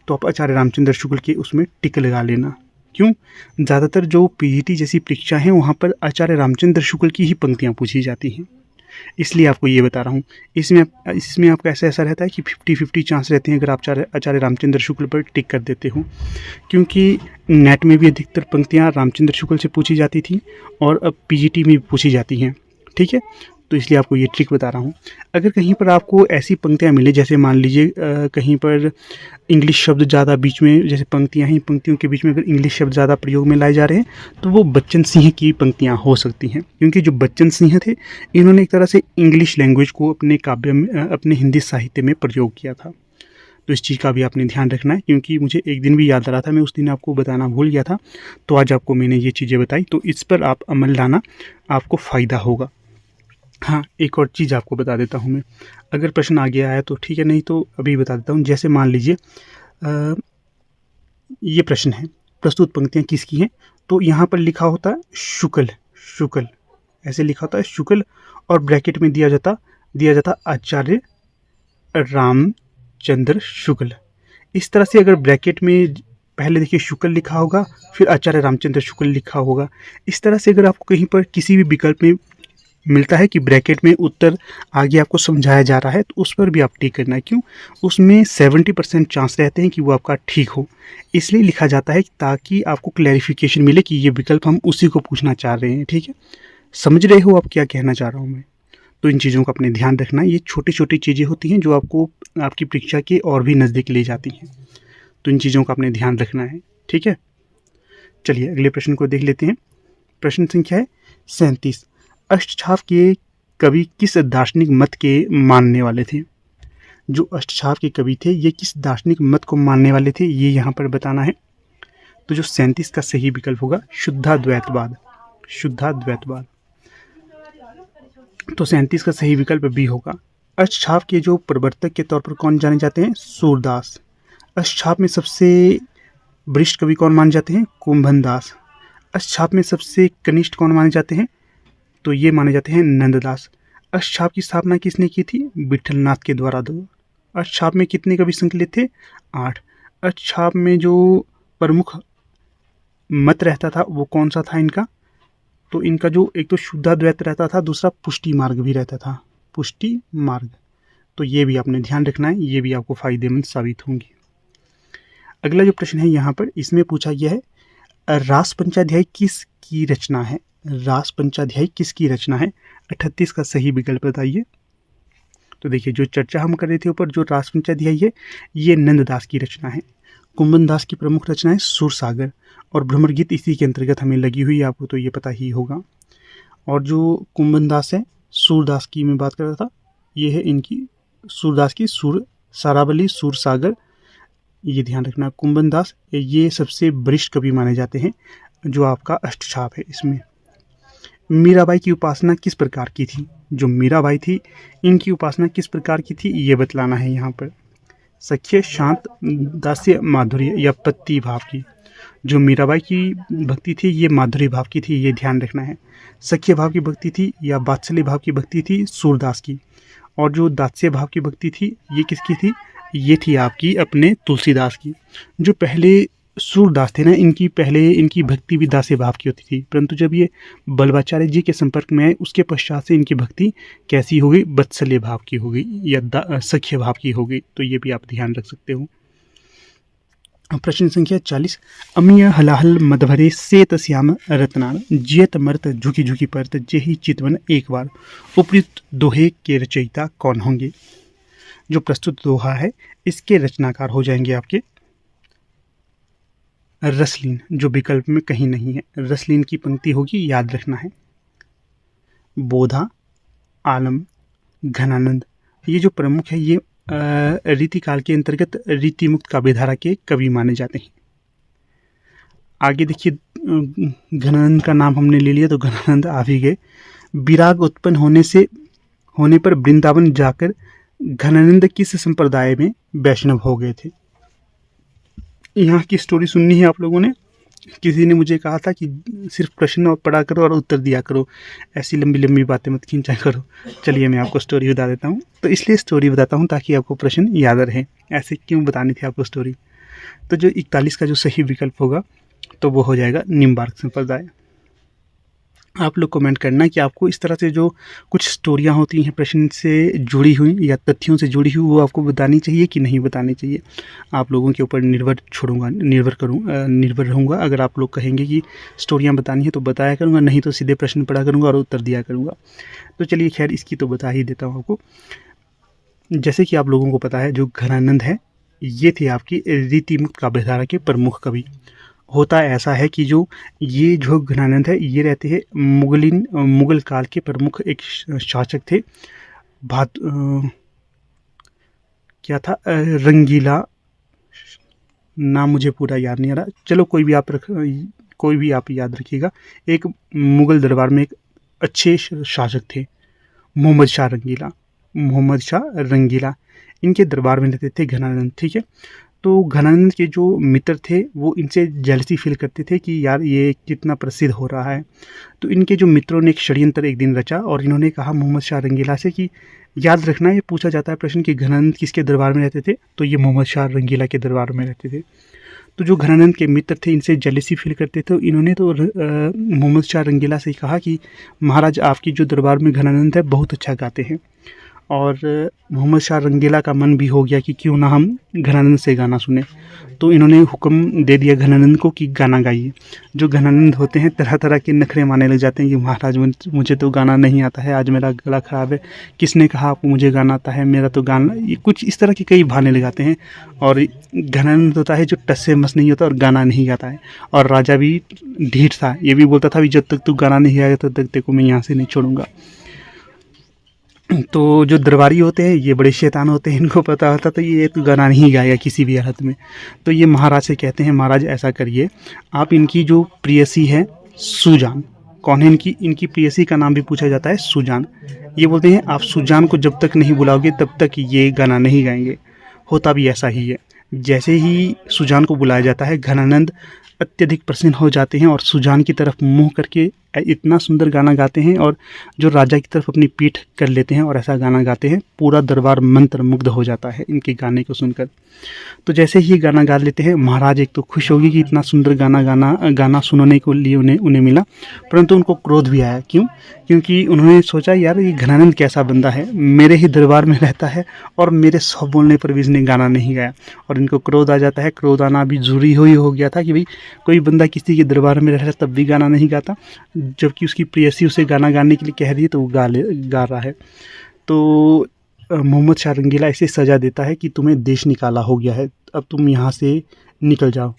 तो आप आचार्य रामचंद्र शुक्ल के उसमें टिक लगा लेना। क्यों? ज़्यादातर जो पीजीटी जैसी परीक्षा हैं वहाँ पर आचार्य रामचंद्र शुक्ल की ही पंक्तियाँ पूछी जाती हैं, इसलिए आपको ये बता रहा हूँ। इसमें आपका ऐसा रहता है कि 50-50 चांस रहते हैं अगर आप आचार्य रामचंद्र शुक्ल पर टिक कर देते हो, क्योंकि नेट में भी अधिकतर पंक्तियाँ रामचंद्र शुक्ल से पूछी जाती थी और अब पीजीटी में भी पूछी जाती हैं, ठीक है। तो इसलिए आपको ये ट्रिक बता रहा हूँ। अगर कहीं पर आपको ऐसी पंक्तियाँ मिले, जैसे मान लीजिए कहीं पर इंग्लिश शब्द ज़्यादा बीच में, जैसे पंक्तियाँ ही पंक्तियों के बीच में अगर इंग्लिश शब्द ज़्यादा प्रयोग में लाए जा रहे हैं, तो वो बच्चन सिंह की पंक्तियाँ हो सकती हैं, क्योंकि जो बच्चन सिंह थे इन्होंने एक तरह से इंग्लिश लैंग्वेज को अपने काव्य में, अपने हिंदी साहित्य में प्रयोग किया था। तो इस चीज़ का भी आपने ध्यान रखना है, क्योंकि मुझे एक दिन भी याद आ रहा था, मैं उस दिन आपको बताना भूल गया था, तो आज आपको मैंने ये चीज़ें बताई, तो इस पर आप अमल लाना, आपको फ़ायदा होगा। हाँ, एक और चीज़ आपको बता देता हूँ मैं, अगर प्रश्न आ गया है तो ठीक है, नहीं तो अभी बता देता हूँ। जैसे मान लीजिए ये प्रश्न है, प्रस्तुत पंक्तियाँ किसकी हैं, तो यहाँ पर लिखा होता है शुक्ल, ऐसे लिखा होता है शुक्ल, और ब्रैकेट में दिया जाता आचार्य रामचंद्र शुक्ल। इस तरह से अगर ब्रैकेट में पहले देखिए शुक्ल लिखा होगा, फिर आचार्य रामचंद्र शुक्ल लिखा होगा, इस तरह से अगर आपको कहीं पर किसी भी विकल्प में मिलता है कि ब्रैकेट में उत्तर आगे आपको समझाया जा रहा है, तो उस पर भी आप टिक करना है। क्यों? उसमें 70% चांस रहते हैं कि वो आपका ठीक हो, इसलिए लिखा जाता है ताकि आपको क्लैरिफिकेशन मिले कि ये विकल्प हम उसी को पूछना चाह रहे हैं, ठीक है। समझ रहे हो आप क्या कहना चाह रहा हूँ मैं? तो इन चीज़ों का अपने ध्यान रखना, ये छोटी छोटी चीज़ें होती हैं जो आपको आपकी परीक्षा के और भी नज़दीक ले जाती हैं, तो इन चीज़ों का अपने ध्यान रखना है, ठीक है। चलिए अगले प्रश्न को देख लेते हैं। प्रश्न संख्या है 37। अष्टछाप के कवि किस दार्शनिक मत के मानने वाले थे? जो अष्टछाप के कवि थे ये किस दार्शनिक मत को मानने वाले थे, ये यहाँ पर बताना है। तो जो 37 का सही विकल्प होगा शुद्धाद्वैतवाद। तो 37 का सही विकल्प बी होगा। अष्टछाप के जो प्रवर्तक के तौर पर कौन जाने जाते हैं? सूरदास। अष्टछाप में सबसे वरिष्ठ कवि कौन माने जाते हैं? कुंभनदास। अष्टछाप में सबसे कनिष्ठ कौन माने जाते हैं? तो ये माने जाते हैं नंददास। अष्टछाप की स्थापना किसने की थी? विठलनाथ के द्वारा। दो अष्टछाप में कितने कवि संकलित थे? 8। अष्टछाप में जो प्रमुख मत रहता था वो कौन सा था इनका? तो इनका जो एक तो शुद्धाद्वैत रहता था, दूसरा पुष्टि मार्ग भी रहता था, पुष्टि मार्ग। तो ये भी आपने ध्यान रखना है, ये भी आपको फायदेमंद साबित होंगी। अगला जो प्रश्न है यहाँ पर, इसमें पूछा गया है रास पंचाध्याय किसकी रचना है? रास पंचाध्याय किसकी रचना है? 38 का सही विकल्प बताइए। तो देखिए जो चर्चा हम कर रहे थे ऊपर, जो रास पंचाध्याय है ये नंददास की रचना है। कुंभनदास की प्रमुख रचना है सूरसागर, और भ्रमर गीत इसी के अंतर्गत हमें लगी हुई है, आपको तो ये पता ही होगा। और जो कुंभनदास है, सूरदास की मैं बात कर रहा था, ये है इनकी सूरदास की सारावली सूरसागर, ये ध्यान रखना। कुंभनदास ये सबसे वरिष्ठ कवि माने जाते हैं जो आपका अष्टछाप है। इसमें मीराबाई की उपासना किस प्रकार की थी? जो मीराबाई थी इनकी उपासना किस प्रकार की थी ये बतलाना है यहाँ पर। सख्य, शांत, दास्य, माधुर्य या पत्ती भाव की। जो मीराबाई की भक्ति थी ये माधुर्य भाव की थी, ये ध्यान रखना है। सख्य भाव की भक्ति थी या वात्सल्य भाव की भक्ति थी? सूरदास की। और जो दास्य भाव की भक्ति थी ये किसकी थी? ये थी आपकी अपने तुलसीदास की। जो पहले सूरदास थे ना, इनकी भक्ति भी दास्य भाव की होती थी, परंतु जब ये बल्लभाचार्य जी के संपर्क में आए उसके पश्चात से इनकी भक्ति कैसी हो गई? वत्सल्य भाव की हो गई या सख्य भाव की हो गई। तो ये भी आप ध्यान रख सकते हो। प्रश्न संख्या 40। अमीय हलाहल मदभरे सेत श्याम रत्नान जियत मर्त झुकी झुकी परत जेहि चितवन एक बार। उपयुक्त दोहे के रचयिता कौन होंगे? जो प्रस्तुत दोहा है इसके रचनाकार हो जाएंगे आपके रसलीन, जो विकल्प में कहीं नहीं है। रसलीन की पंक्ति होगी, याद रखना है। बोधा, आलम, घनानंद, ये जो प्रमुख है ये रीतिकाल के अंतर्गत रीतिमुक्त काव्यधारा के कवि माने जाते हैं। आगे देखिए, घनानंद का नाम हमने ले लिया तो घनानंद आ भी गए। विराग उत्पन्न होने पर वृंदावन जाकर घनानंद किस संप्रदाय में वैष्णव हो गए थे? यहाँ की स्टोरी सुननी है आप लोगों ने। किसी ने मुझे कहा था कि सिर्फ प्रश्न पढ़ा करो और उत्तर दिया करो, ऐसी लंबी लंबी बातें मत खींचा करो। चलिए मैं आपको स्टोरी बता देता हूँ। तो इसलिए स्टोरी बताता हूँ ताकि आपको प्रश्न याद रहे। ऐसे क्यों बतानी थी आपको स्टोरी? तो जो 41 का जो सही विकल्प होगा तो वो हो जाएगा निम्बार्क संप्रदाय। आप लोग कमेंट करना कि आपको इस तरह से जो कुछ स्टोरियाँ होती हैं प्रश्न से जुड़ी हुई या तथ्यों से जुड़ी हुई, वो आपको बतानी चाहिए कि नहीं बतानी चाहिए। आप लोगों के ऊपर निर्भर रहूँगा। अगर आप लोग कहेंगे कि स्टोरियाँ बतानी है तो बताया करूँगा, नहीं तो सीधे प्रश्न पढ़ा करूँगा और उत्तर दिया करूँगा। तो चलिए खैर, इसकी तो बता ही देता हूँ आपको। जैसे कि आप लोगों को पता है, जो घनानंद है ये थे आपकी रीतिमुक्त काव्यधारा के प्रमुख कवि। होता ऐसा है कि ये जो घनानंद है ये रहते हैं मुगल काल के प्रमुख एक शासक थे। क्या था, रंगीला, नाम मुझे पूरा याद नहीं आ रहा। चलो कोई भी आप याद रखिएगा। एक मुगल दरबार में एक अच्छे शासक थे, मोहम्मद शाह रंगीला। इनके दरबार में रहते थे घनानंद, ठीक है। तो घनानंद के जो मित्र थे वो इनसे जेलसी फील करते थे कि यार ये कितना प्रसिद्ध हो रहा है। तो इनके जो मित्रों ने एक षड्यंत्र एक दिन रचा और इन्होंने कहा मोहम्मद शाह रंगीला से कि याद रखना, ये पूछा जाता है प्रश्न कि घनानंद किसके दरबार में रहते थे, तो ये मोहम्मद शाह रंगीला के दरबार में रहते थे। तो जो घनानंद के मित्र थे इनसे जेलसी फील करते थे। इन्होंने तो मोहम्मद शाह रंगीला से कहा कि महाराज, आपकी जो दरबार में घनानंद है बहुत अच्छा गाते हैं। और मोहम्मद शाह रंगीला का मन भी हो गया कि क्यों ना हम घनानंद से गाना सुने। तो इन्होंने हुक्म दे दिया घनानंद को कि गाना गाइए। जो घनानंद होते हैं तरह तरह के नखरे मारने लग जाते हैं कि महाराज मुझे तो गाना नहीं आता है, आज मेरा गला ख़राब है, किसने कहा आपको मुझे गाना आता है, मेरा तो गाना, ये कुछ इस तरह के कई बहाने लगाते हैं। और घनानंद होता है जो टस से मस नहीं होता और गाना नहीं गाता है। और राजा भी ढीठ था, ये भी बोलता था जब तक तू गाना नहीं गाएगा तब तक तेको मैं यहाँ से नहीं छोड़ूंगा। तो जो दरबारी होते हैं ये बड़े शैतान होते हैं, इनको पता होता तो ये तो गाना नहीं गाएगा किसी भी हालत में। तो ये महाराज से कहते हैं, महाराज ऐसा करिए, आप इनकी जो प्रेयसी है सुजान, कौन है इनकी प्रेयसी का नाम भी पूछा जाता है सुजान। ये बोलते हैं आप सुजान को जब तक नहीं बुलाओगे तब तक ये गाना नहीं गाएंगे। होता भी ऐसा ही है। जैसे ही सुजान को बुलाया जाता है घनानंद अत्यधिक प्रसन्न हो जाते हैं और सुजान की तरफ मुँह करके इतना सुंदर गाना गाते हैं और जो राजा की तरफ अपनी पीठ कर लेते हैं और ऐसा गाना गाते हैं, पूरा दरबार मंत्र मुग्ध हो जाता है इनके गाने को सुनकर। तो जैसे ही गाना गा लेते हैं, महाराज एक तो खुश होगी कि इतना सुंदर गाना सुनने को लिए उन्हें मिला, परंतु उनको क्रोध भी आया। क्यों? क्योंकि उन्होंने सोचा यार ये घनानंद कैसा बंदा है, मेरे ही दरबार में रहता है और मेरे सौ बोलने पर भी इसने गाना नहीं गाया। और इनको क्रोध आ जाता है। क्रोध आना भी जरूरी हो गया था कि भाई कोई बंदा किसी के दरबार में रह रहा है तब भी गाना नहीं गाता, जबकि उसकी प्रेयसी उसे गाना गाने के लिए कह रही है तो वो गा रहा है। तो मोहम्मद शाह रंगीला ऐसे सज़ा देता है कि तुम्हें देश निकाला हो गया है, अब तुम यहाँ से निकल जाओ,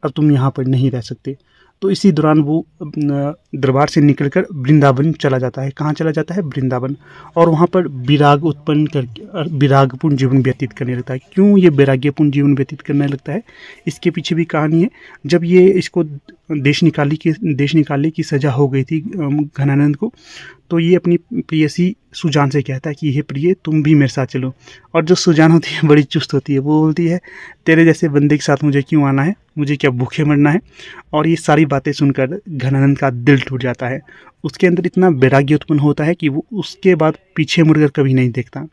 अब तुम यहाँ पर नहीं रह सकते। तो इसी दौरान वो दरबार से निकलकर वृंदावन चला जाता है। कहाँ चला जाता है? वृंदावन। और वहाँ पर विराग उत्पन्न करके विरागपूर्ण जीवन व्यतीत करने लगता है। क्यों ये वैराग्यपूर्ण जीवन व्यतीत करने लगता है? इसके पीछे भी कहानी है। जब ये इसको देश निकालने की सज़ा हो गई थी घनानंद को, तो ये अपनी प्रेयसी सुजान से कहता है कि हे प्रिय, तुम भी मेरे साथ चलो। और जो सुजान होती है बड़ी चुस्त होती है, वो बोलती है तेरे जैसे बंदे के साथ मुझे क्यों आना है, मुझे क्या भूखे मरना है। और ये सारी बातें सुनकर घनानंद का दिल टूट जाता है। उसके अंदर इतना वैराग्य उत्पन्न होता है कि वो उसके बाद पीछे मुड़कर कभी नहीं देखता।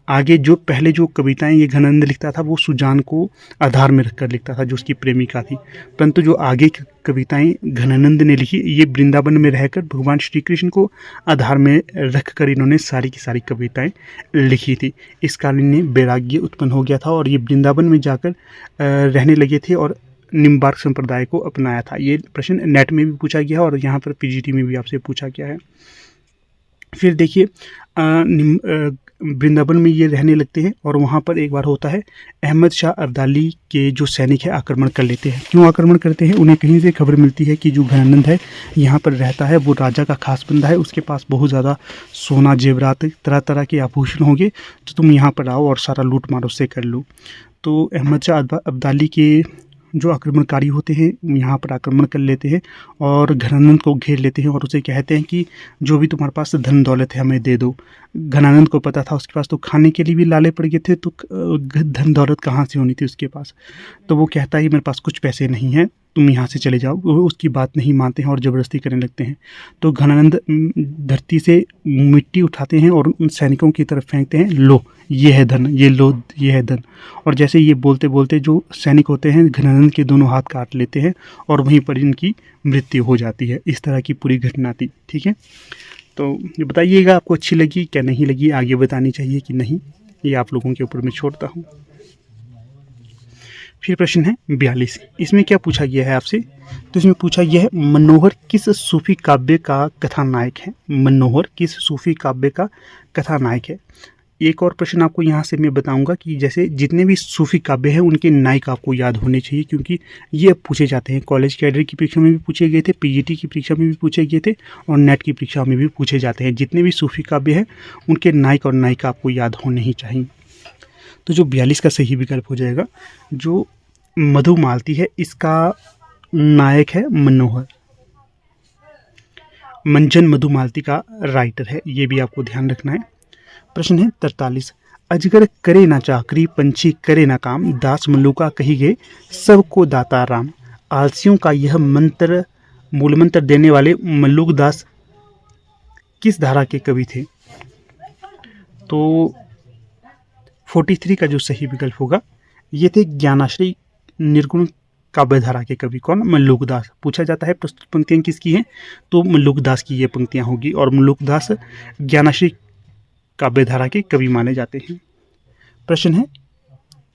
आगे जो पहले जो कविताएं ये घनानंद लिखता था वो सुजान को आधार में रखकर लिखता था, जो उसकी प्रेमिका थी। परंतु जो आगे की कविताएं घनानंद ने लिखी, ये वृंदावन में रहकर भगवान श्री कृष्ण को आधार में रखकर इन्होंने सारी की सारी कविताएं लिखी थी। इस कारण इन्हें वैराग्य उत्पन्न हो गया था और ये वृंदावन में जाकर रहने लगे थे और निम्बार्क संप्रदाय को अपनाया था। ये प्रश्न नेट में भी पूछा गया और यहाँ पर पीजीटी में भी आपसे पूछा गया है। फिर देखिए वृंदावन में ये रहने लगते हैं और वहाँ पर एक बार होता है, अहमद शाह अब्दाली के जो सैनिक है आक्रमण कर लेते हैं। क्यों आक्रमण करते हैं? उन्हें कहीं से खबर मिलती है कि जो घनानंद है यहाँ पर रहता है वो राजा का खास बंदा है, उसके पास बहुत ज़्यादा सोना जेवरात तरह तरह के आभूषण होंगे, तो तुम यहाँ पर आओ और सारा लूट मार उससे कर लो। तो अहमद शाह अब्दाली के जो आक्रमणकारी होते हैं यहाँ पर आक्रमण कर लेते हैं और घनानंद को घेर लेते हैं और उसे कहते हैं कि जो भी तुम्हारे पास धन दौलत है हमें दे दो। घनानंद को पता था उसके पास तो खाने के लिए भी लाले पड़ गए थे, तो धन दौलत कहाँ से होनी थी उसके पास। तो वो कहता है मेरे पास कुछ पैसे नहीं हैं, तुम यहाँ से चले जाओ। वो उसकी बात नहीं मानते हैं और ज़बरदस्ती करने लगते हैं। तो घनानंद धरती से मिट्टी उठाते हैं और उन सैनिकों की तरफ फेंकते हैं, लो ये है धन, ये लो ये है धन। और जैसे ये बोलते बोलते जो सैनिक होते हैं घनानंद के दोनों हाथ काट लेते हैं और वहीं पर इनकी मृत्यु हो जाती है। इस तरह की पूरी घटना थी। ठीक है, तो ये बताइएगा आपको अच्छी लगी क्या नहीं लगी, आगे बतानी चाहिए कि नहीं, ये आप लोगों के ऊपर मैं छोड़ता हूँ। फिर प्रश्न है 42। इसमें क्या पूछा गया है आपसे? तो इसमें पूछा गया है मनोहर किस सूफी काव्य का कथानायक है? मनोहर किस सूफी काव्य का कथानायक है? एक और प्रश्न आपको यहाँ से मैं बताऊंगा कि जैसे जितने भी सूफी काव्य हैं उनके नायक आपको याद होने चाहिए, क्योंकि ये अब पूछे जाते हैं। कॉलेज कैडर की परीक्षा में भी पूछे गए थे, पीजीटी की परीक्षा में भी पूछे गए थे और नेट की परीक्षा में भी पूछे जाते हैं। जितने भी सूफी काव्य हैं उनके नायक और नायिका आपको याद होने ही चाहिए। तो जो 42 का सही विकल्प हो जाएगा, जो मधुमालती है इसका नायक है मनोहर। मंजन मधुमालती का राइटर है, ये भी आपको ध्यान रखना है। प्रश्न है 43। अजगर करे ना चाकरी, पंछी करे ना काम, दास मल्लुका कही गए सबको दाता राम। आलसियों का यह मंत्र मूल मंत्र देने वाले मल्लुक दास किस धारा के कवि थे? तो 43 का जो सही विकल्प होगा ये थे ज्ञानाश्री निर्गुण काव्यधारा के कवि। कौन? मल्लुक दास। पूछा जाता है प्रस्तुत पंक्तियां किसकी हैं, तो मल्लुक दास की ये पंक्तियां होगी और मल्लुक दास ज्ञानाश्री काव्यधारा के कवि माने जाते हैं। प्रश्न है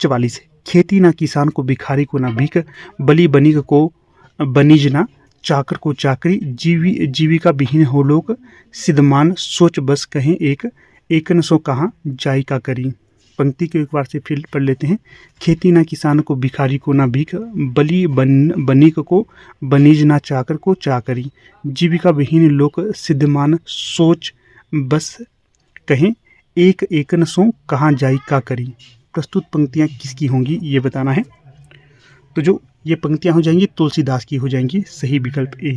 44। खेती ना किसान को, भिखारी को ना भीख, बली बनिक को बनिज ना, चाकर को चाकरी, जीविका विहीन हो लोग, सिद्धमान सोच बस कहें एक न सो कहाँ जाई का करी। पंक्ति को एक बार से फिर पढ़ लेते हैं। खेती ना किसान को, भिखारी को ना भीख, बली बनिक को बनिज ना, चाकर को चाकरी, जीविका विहीन लोग, सिद्धमान सोच बस कहें एक न सो कहाँ जाई का करी। प्रस्तुत पंक्तियां किसकी होंगी ये बताना है। तो जो ये पंक्तियां हो जाएंगी तुलसीदास की हो जाएंगी। सही विकल्प ए।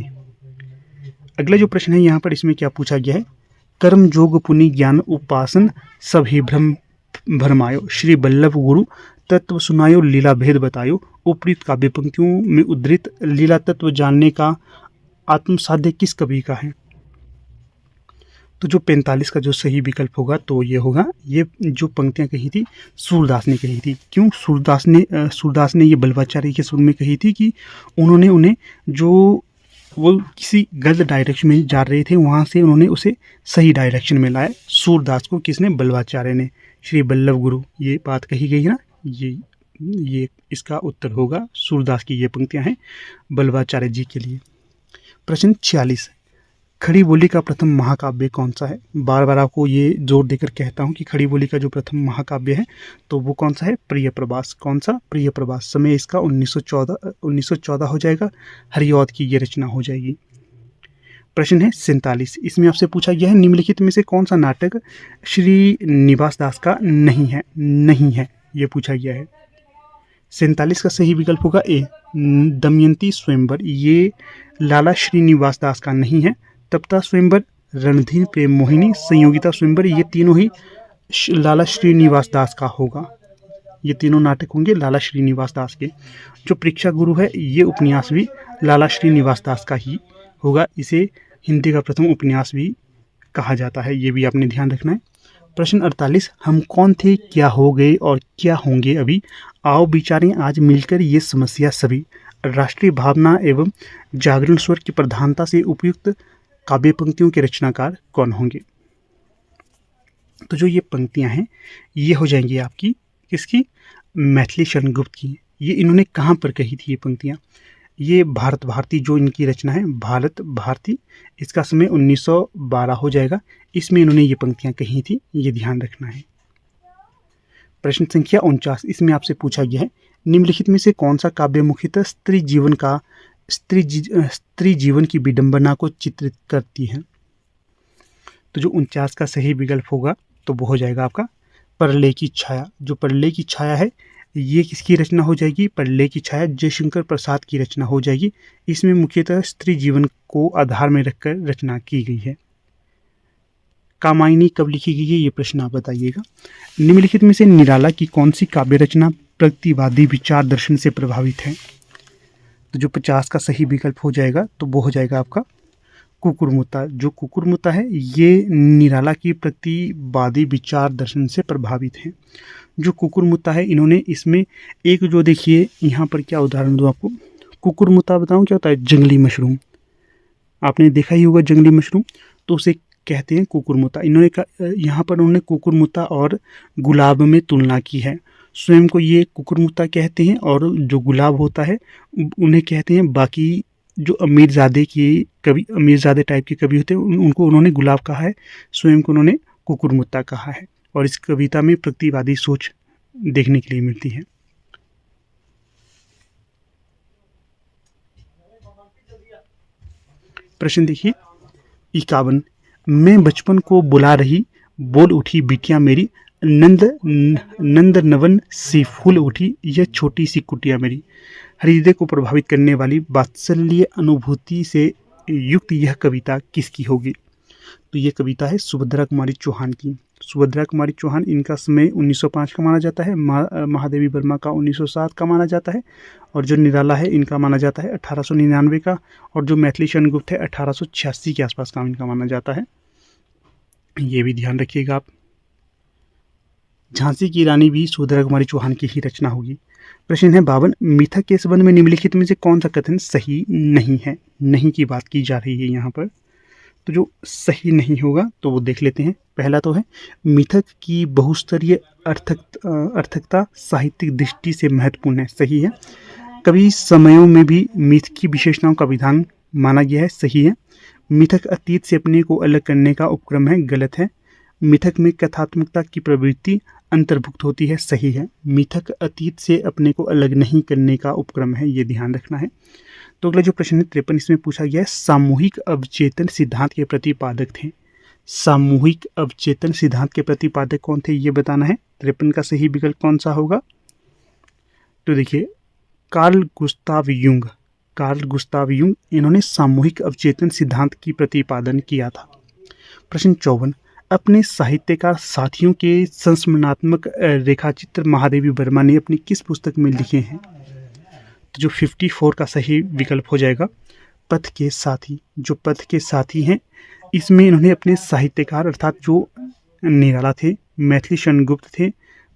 अगला जो प्रश्न है यहाँ पर इसमें क्या पूछा गया है? कर्म जोग पुनि ज्ञान उपासन सभी भ्रम भरमायो, श्री बल्लभ गुरु तत्व सुनायो, लीला भेद बतायो। उपरीत काव्य पंक्तियों में उद्धृत लीला तत्व जानने का आत्मसाध्य किस कवि का है? तो जो 45 का जो सही विकल्प होगा तो ये होगा, ये जो पंक्तियां कही थी सूरदास ने कही थी। क्यों? सूरदास ने ये बल्लभाचार्य के सुर में कही थी कि उन्होंने उन्हें जो वो किसी गलत डायरेक्शन में जा रहे थे वहाँ से उन्होंने उसे सही डायरेक्शन में लाया। सूरदास को किसने? बल्लभाचार्य ने। श्री बल्लभ गुरु ये बात कही गई है ना, ये इसका उत्तर होगा। सूरदास की ये पंक्तियां हैं बल्लभाचार्य जी के लिए। प्रश्न 46। खड़ी बोली का प्रथम महाकाव्य कौन सा है? बार बार आपको ये जोर देकर कहता हूँ कि खड़ी बोली का जो प्रथम महाकाव्य है तो वो कौन सा है? प्रिय प्रवास। कौन सा? प्रिय प्रवास। समय इसका 1914 हो जाएगा। हरिऔध की ये रचना हो जाएगी। प्रश्न है 47। इसमें आपसे पूछा गया है निम्नलिखित में से कौन सा नाटक श्री निवास दास का नहीं है, ये पूछा गया है। 47 का सही विकल्प होगा ए, दमयंती स्वयंवर। ये लाला श्रीनिवास दास का नहीं है। तप्ता स्वयंवर, रणधीर प्रेम मोहिनी, संयोगिता स्वयंवर, ये तीनों ही लाला श्रीनिवास दास का होगा। ये तीनों नाटक होंगे लाला श्रीनिवास दास के। जो परीक्षा गुरु है ये उपन्यास भी लाला श्रीनिवास दास का ही होगा। इसे हिंदी का प्रथम उपन्यास भी कहा जाता है, ये भी आपने ध्यान रखना है। प्रश्न 48, हम कौन थे, क्या हो गए और क्या होंगे अभी, आओ विचारें आज मिलकर ये समस्या सभी। राष्ट्रीय भावना एवं जागरण स्वर की प्रधानता से उपयुक्त काव्य पंक्तियों के रचनाकार कौन होंगे। तो जो ये पंक्तियां हैं ये हो जाएंगी आपकी किसकी, मैथिली शरण गुप्त की। ये इन्होंने कहाँ पर कही थी ये पंक्तियां, ये भारत भारती जो इनकी रचना है भारत भारती, इसका समय 1912 हो जाएगा, इसमें इन्होंने ये पंक्तियां कही थी, ये ध्यान रखना है। प्रश्न संख्या 49, इसमें आपसे पूछा गया है निम्नलिखित में से कौन सा काव्य मुख्यतः स्त्री जीवन की विडंबना को चित्रित करती है। तो जो 49 का सही विकल्प होगा तो वो हो जाएगा आपका परले की छाया। जो परले की छाया है ये किसकी रचना हो जाएगी, परले की छाया जयशंकर प्रसाद की रचना हो जाएगी। इसमें मुख्यतः स्त्री जीवन को आधार में रखकर रचना की गई है। कामायनी कब लिखी गई है ये प्रश्न आप बताइएगा। निम्नलिखित में से निराला की कौन सी काव्य रचना प्रगतिवादी विचार दर्शन से प्रभावित है। तो जो 50 का सही विकल्प हो जाएगा तो वो हो जाएगा आपका कुकुरमुत्ता। जो कुकुरमुत्ता है ये निराला की प्रगतिवादी विचार दर्शन से प्रभावित है। जो कुकुरमुत्ता है इन्होंने इसमें एक जो देखिए यहाँ पर क्या उदाहरण दूँ आपको, कुकुरमुत्ता बताऊँ क्या होता है, जंगली मशरूम, आपने देखा ही होगा जंगली मशरूम, तो उसे कहते हैं कुकुरमुत्ता। इन्होंने यहाँ पर उन्होंने कुकुरमुत्ता और गुलाब में तुलना की है। स्वयं को ये कुकुरमुत्ता कहते हैं और जो गुलाब होता है उन्हें कहते हैं, बाकी जो अमीरजादे की कवि, अमीरजादे टाइप के कवि होते हैं उनको उन्होंने गुलाब कहा है, स्वयं को उन्होंने कुकुरमुत्ता कहा है। और इस कविता में प्रगतिवादी सोच देखने के लिए मिलती है। प्रश्न देखिए 51, मैं बचपन को बुला रही बोल उठी बिटिया मेरी, नंद नवन सी फूल उठी यह छोटी सी कुटिया मेरी। हृदय को प्रभावित करने वाली वात्सल्य अनुभूति से युक्त यह कविता किसकी होगी। तो ये कविता है सुभद्रा कुमारी चौहान की। सुभद्रा कुमारी चौहान, इनका समय 1905 का माना जाता है, महादेवी वर्मा का 1907 का माना जाता है, और जो निराला है इनका माना जाता है 1899 का, और जो मैथिली शरण गुप्त है 1886 के आसपास का इनका माना जाता है। ये भी ध्यान रखिएगा आप। झांसी की रानी भी सुभद्रा कुमारी चौहान की ही रचना होगी। प्रश्न है 52, मिथक के संबंध में निम्नलिखित में से कौन सा कथन सही नहीं है। नहीं की बात की जा रही है यहाँ पर, तो जो सही नहीं होगा तो वो देख लेते हैं। पहला तो है मिथक की बहुस्तरीय अर्थकता साहित्यिक दृष्टि से महत्वपूर्ण है, सही है। कभी समयों में भी मिथ की विशेषताओं का विधान माना गया है, सही है। मिथक अतीत से अपने को अलग करने का उपक्रम है, गलत है। मिथक में कथात्मकता की प्रवृत्ति अंतर्भुक्त होती है, सही है। मिथक अतीत से अपने को अलग नहीं करने का उपक्रम है, ये ध्यान रखना है। तो अगला जो प्रश्न है 53, इसमें पूछा गया है सामूहिक अवचेतन सिद्धांत के प्रतिपादक थे। सामूहिक अवचेतन सिद्धांत के प्रतिपादक कौन थे ये बताना है। 53 का सही विकल्प कौन सा होगा, तो देखिए कार्ल गुस्ताव युंग इन्होंने सामूहिक अवचेतन सिद्धांत की प्रतिपादन किया था। प्रश्न 54, अपने साहित्यकार साथियों के संस्मरणात्मक रेखाचित्र महादेवी वर्मा ने अपनी किस पुस्तक में लिखे हैं। तो जो 54 का सही विकल्प हो जाएगा पथ के साथी। जो पथ के साथी हैं इसमें इन्होंने अपने साहित्यकार अर्थात जो निराला थे, मैथिली शरण गुप्त थे,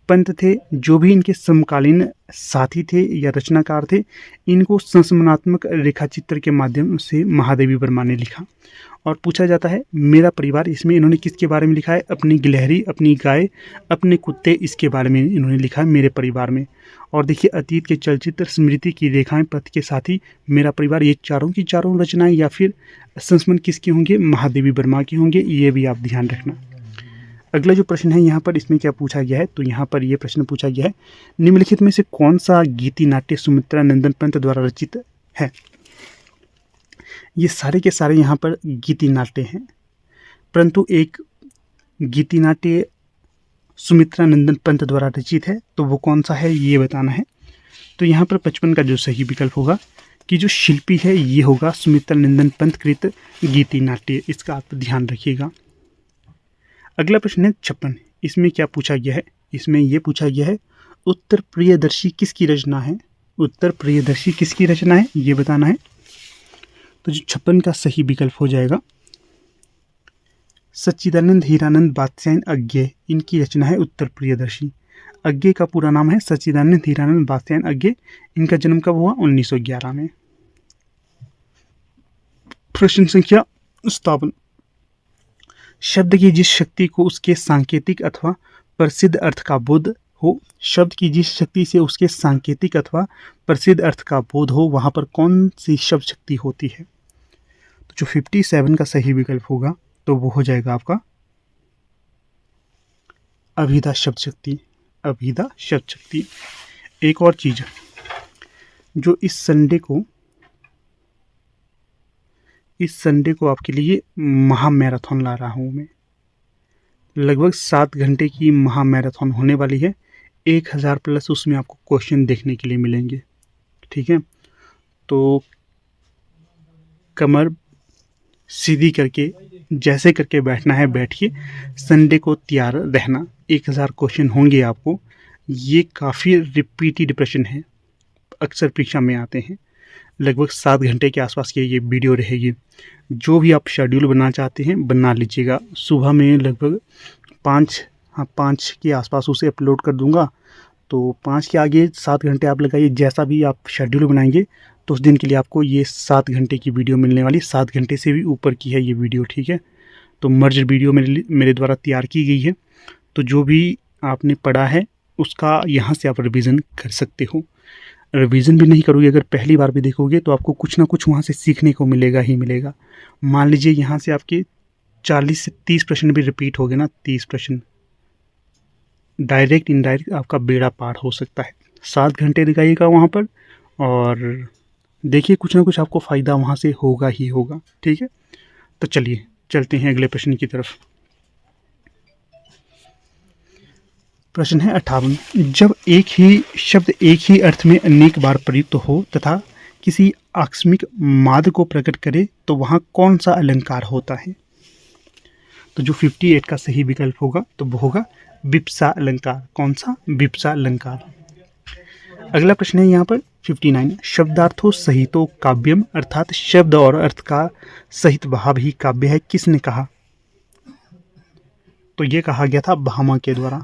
पंत थे, जो भी इनके समकालीन साथी थे या रचनाकार थे, इनको संस्मरणात्मक रेखाचित्र के माध्यम से महादेवी वर्मा ने लिखा। और पूछा जाता है मेरा परिवार, इसमें इन्होंने किसके बारे में लिखा है, अपनी गिलहरी, अपनी गाय, अपने कुत्ते, इसके बारे में इन्होंने लिखा है मेरे परिवार में। और देखिए अतीत के चलचित्र, स्मृति की रेखाएं, पथ के साथी, मेरा परिवार, ये चारों की चारों रचनाएं या फिर संस्मरण किसके होंगे, महादेवी वर्मा के होंगे, ये भी आप ध्यान रखना। अगला जो प्रश्न है यहाँ पर, इसमें क्या पूछा गया है, तो यहाँ पर ये प्रश्न पूछा गया है निम्नलिखित में से कौन सा गीति नाट्य सुमित्रा नंदन पंत द्वारा रचित है। ये सारे के सारे यहाँ पर गीति नाट्य हैं, परंतु एक गीति नाट्य सुमित्रा नंदन पंत द्वारा रचित है, तो वो कौन सा है ये बताना है। तो यहाँ पर 55 का जो सही विकल्प होगा कि जो शिल्पी है ये होगा सुमित्रा नंदन पंत कृत गीति नाट्य, इसका आप ध्यान रखिएगा। अगला प्रश्न है 56, इसमें क्या पूछा गया है, इसमें यह पूछा गया है उत्तर प्रियदर्शी किसकी रचना है। उत्तर प्रियदर्शी किसकी रचना है ये बताना है। तो जो 56 का सही विकल्प हो जाएगा सच्चिदानंद हीरानंद बादशाह अज्ञे, इनकी रचना है उत्तर प्रियदर्शी। अज्ञे का पूरा नाम है सच्चिदानंद हीरानंद बादशाह अज्ञे। इनका जन्म कब हुआ? 1911 में। प्रश्न संख्या 57। शब्द की जिस शक्ति को उसके सांकेतिक अथवा प्रसिद्ध अर्थ का बोध हो, शब्द की जिस शक्ति से उसके सांकेतिक अथवा प्रसिद्ध अर्थ का बोध हो, वहां पर कौन सी शब्द शक्ति होती है? तो जो 57 का सही विकल्प होगा तो वो हो जाएगा आपका अभिधा शब्द शक्ति। अभिधा शब्द शक्ति। एक और चीज जो इस संडे को आपके लिए महा मैराथन ला रहा हूं मैं। लगभग 7 घंटे की महा मैराथन होने वाली है। 1000 प्लस उसमें आपको क्वेश्चन देखने के लिए मिलेंगे। ठीक है, तो कमर सीधी करके जैसे करके बैठना है बैठिए, संडे को तैयार रहना। 1000 क्वेश्चन होंगे आपको। ये काफ़ी रिपीटेड प्रश्न है, अक्सर परीक्षा में आते हैं। लगभग 7 घंटे के आसपास की ये वीडियो रहेगी। जो भी आप शेड्यूल बनाना चाहते हैं बना लीजिएगा। सुबह में लगभग 5 के आसपास उसे अपलोड कर दूंगा। तो 5 के आगे 7 घंटे आप लगाइए। जैसा भी आप शेड्यूल बनाएंगे तो उस दिन के लिए आपको ये 7 घंटे की वीडियो मिलने वाली। 7 घंटे से भी ऊपर की है ये वीडियो। ठीक है, तो मर्ज वीडियो मेरे द्वारा तैयार की गई है। तो जो भी आपने पढ़ा है उसका यहाँ से आप रिवीजन कर सकते हो। रिवीजन भी नहीं करोगे, अगर पहली बार भी देखोगे तो आपको कुछ ना कुछ वहाँ से सीखने को मिलेगा ही मिलेगा। मान लीजिए यहाँ से आपके 40 से 30 प्रश्न भी रिपीट हो गए ना, 30 प्रश्न, डायरेक्ट इनडायरेक्ट आपका बेड़ा पार हो सकता है। 7 घंटे लगाइएगा वहाँ पर और देखिए कुछ ना कुछ आपको फ़ायदा वहाँ से होगा ही होगा। ठीक है, तो चलिए चलते हैं अगले प्रश्न की तरफ। प्रश्न है 58। जब एक ही शब्द एक ही अर्थ में अनेक बार प्रयुक्त हो तथा किसी आकस्मिक माद को प्रकट करे तो वहाँ कौन सा अलंकार होता है? तो जो 58 का सही विकल्प होगा तो वो होगा विप्सा अलंकार। कौन सा? विप्सा अलंकार। अगला प्रश्न है यहाँ पर 59। शब्दार्थों सहितो काव्यम, अर्थात शब्द और अर्थ का सहित भाव ही काव्य है, किसने कहा? तो ये कहा गया था भामा के द्वारा।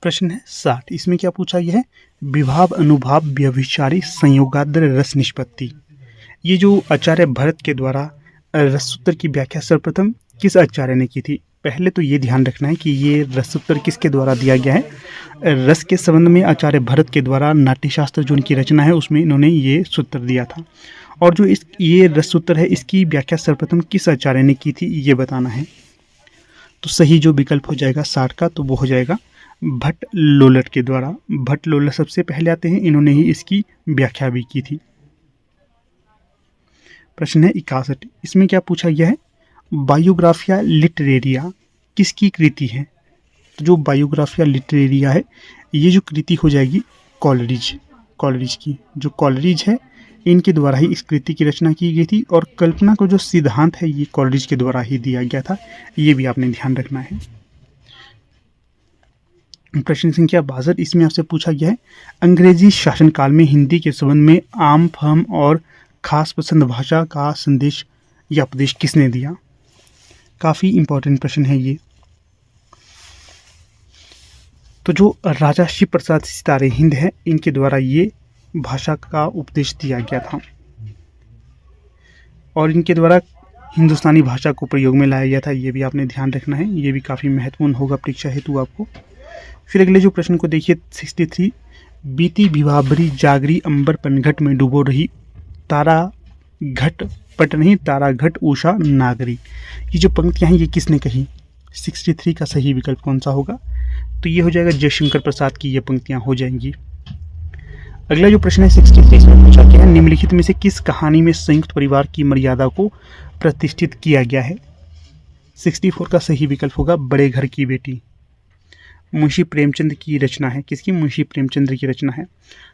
प्रश्न है 60। इसमें क्या पूछा गया है? विभाव अनुभाव व्यभिचारी संयोगाद्र रस निष्पत्ति। ये जो आचार्य भरत के द्वारा रसूत्र की व्याख्या सर्वप्रथम किस आचार्य ने की थी? पहले तो ये ध्यान रखना है कि ये रसूत्र किसके द्वारा दिया गया है। रस के संबंध में आचार्य भरत के द्वारा नाट्यशास्त्र जो उनकी रचना है उसमें इन्होंने ये सूत्र दिया था। और जो ये रसूत्र है इसकी व्याख्या सर्वप्रथम किस आचार्य ने की थी ये बताना है। तो सही जो विकल्प हो जाएगा 60 का तो वो हो जाएगा भट्ट लोलट के द्वारा। भट्ट लोलट सबसे पहले आते हैं, इन्होंने ही इसकी व्याख्या भी की थी। प्रश्न है 61। इसमें क्या पूछा गया है? बायोग्राफिया लिटरेरिया किसकी कृति है? तो जो बायोग्राफिया लिटरेरिया है ये जो कृति हो जाएगी कॉलरिज की। जो कॉलरिज है इनके द्वारा ही इस कृति की रचना की गई थी। और कल्पना को जो सिद्धांत है ये कॉलरिज के द्वारा ही दिया गया था, ये भी आपने ध्यान रखना है। प्रश्न संख्या 62। इसमें आपसे पूछा गया है अंग्रेजी शासनकाल में हिंदी के संबंध में आम फहम और खास पसंद भाषा का संदेश या उपदेश किसने दिया? काफ़ी इंपॉर्टेंट प्रश्न है ये। तो जो राजा शिव प्रसाद सितारे हिंद है इनके द्वारा ये भाषा का उपदेश दिया गया था और इनके द्वारा हिंदुस्तानी भाषा को प्रयोग में लाया गया था। ये भी आपने ध्यान रखना है, ये भी काफ़ी महत्वपूर्ण होगा परीक्षा हेतु आपको। फिर अगले जो प्रश्न को देखिए 63। बीती भिवाभरी जागरी अंबर पनघट में डूबो रही तारा घट पट नहीं तारा घट उषा नागरी। ये जो पंक्तियां हैं ये किसने कही? 63 का सही विकल्प कौन सा होगा? तो ये हो जाएगा जयशंकर प्रसाद की ये पंक्तियां हो जाएंगी। अगला जो प्रश्न है 63 में पूछा गया है निम्नलिखित में से किस कहानी में संयुक्त परिवार की मर्यादा को प्रतिष्ठित किया गया है? 64 का सही विकल्प होगा बड़े घर की बेटी। मुंशी प्रेमचंद की रचना है। किसकी? मुंशी प्रेमचंद की रचना है।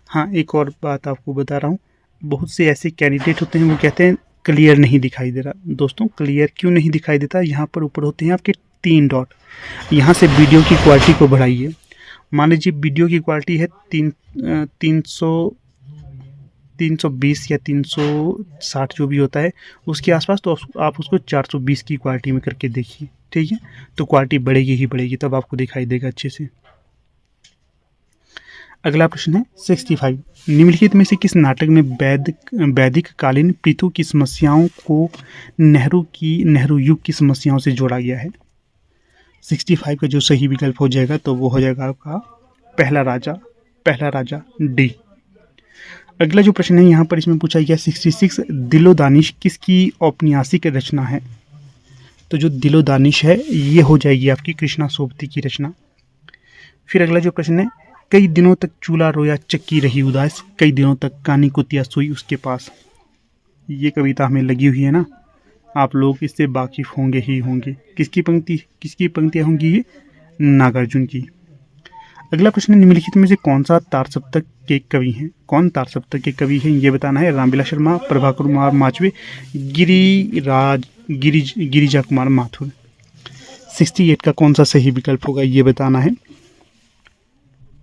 हाँ, एक और बात आपको बता रहा हूँ, बहुत से ऐसे कैंडिडेट होते हैं वो कहते हैं क्लियर नहीं दिखाई दे रहा। दोस्तों क्लियर क्यों नहीं दिखाई देता? यहाँ पर ऊपर होते हैं आपके 3 डॉट। यहाँ से वीडियो की क्वालिटी को बढ़ाइए। मान लीजिए वीडियो की क्वालिटी है 300 320 या 360 जो भी होता है उसके आसपास, तो आप उसको 420 की क्वालिटी में करके देखिए, ठीक है। तो क्वालिटी बढ़ेगी ही बढ़ेगी, तब आपको दिखाई देगा अच्छे से। अगला प्रश्न है 65। निम्नलिखित में से किस नाटक में वैदिक कालीन पृथु की समस्याओं को नेहरू युग की समस्याओं से जोड़ा गया है? 65 का जो सही विकल्प हो जाएगा तो वो हो जाएगा आपका पहला राजा डी। अगला जो प्रश्न है यहाँ पर इसमें पूछा गया 66, दिलो दानिश किसकी औपन्यासिक रचना है? तो जो दिलो दानिश है ये हो जाएगी आपकी कृष्णा सोबती की रचना। फिर अगला जो प्रश्न है, कई दिनों तक चूल्हा रोया चक्की रही उदास, कई दिनों तक कानी कुतिया सोई उसके पास। ये कविता हमें लगी हुई है ना, आप लोग इससे वाकिफ होंगे ही होंगे। किसकी पंक्तियाँ होंगी ये? नागार्जुन की। अगला प्रश्न है, निम्नलिखित में से कौन सा तार सप्तक के कवि हैं? कौन तार सप्तक के कवि हैं ये बताना है। रामविलास शर्मा, प्रभाकर कुमार माचवे, गिरिजा कुमार माथुर। 68 का कौन सा सही विकल्प होगा ये बताना है।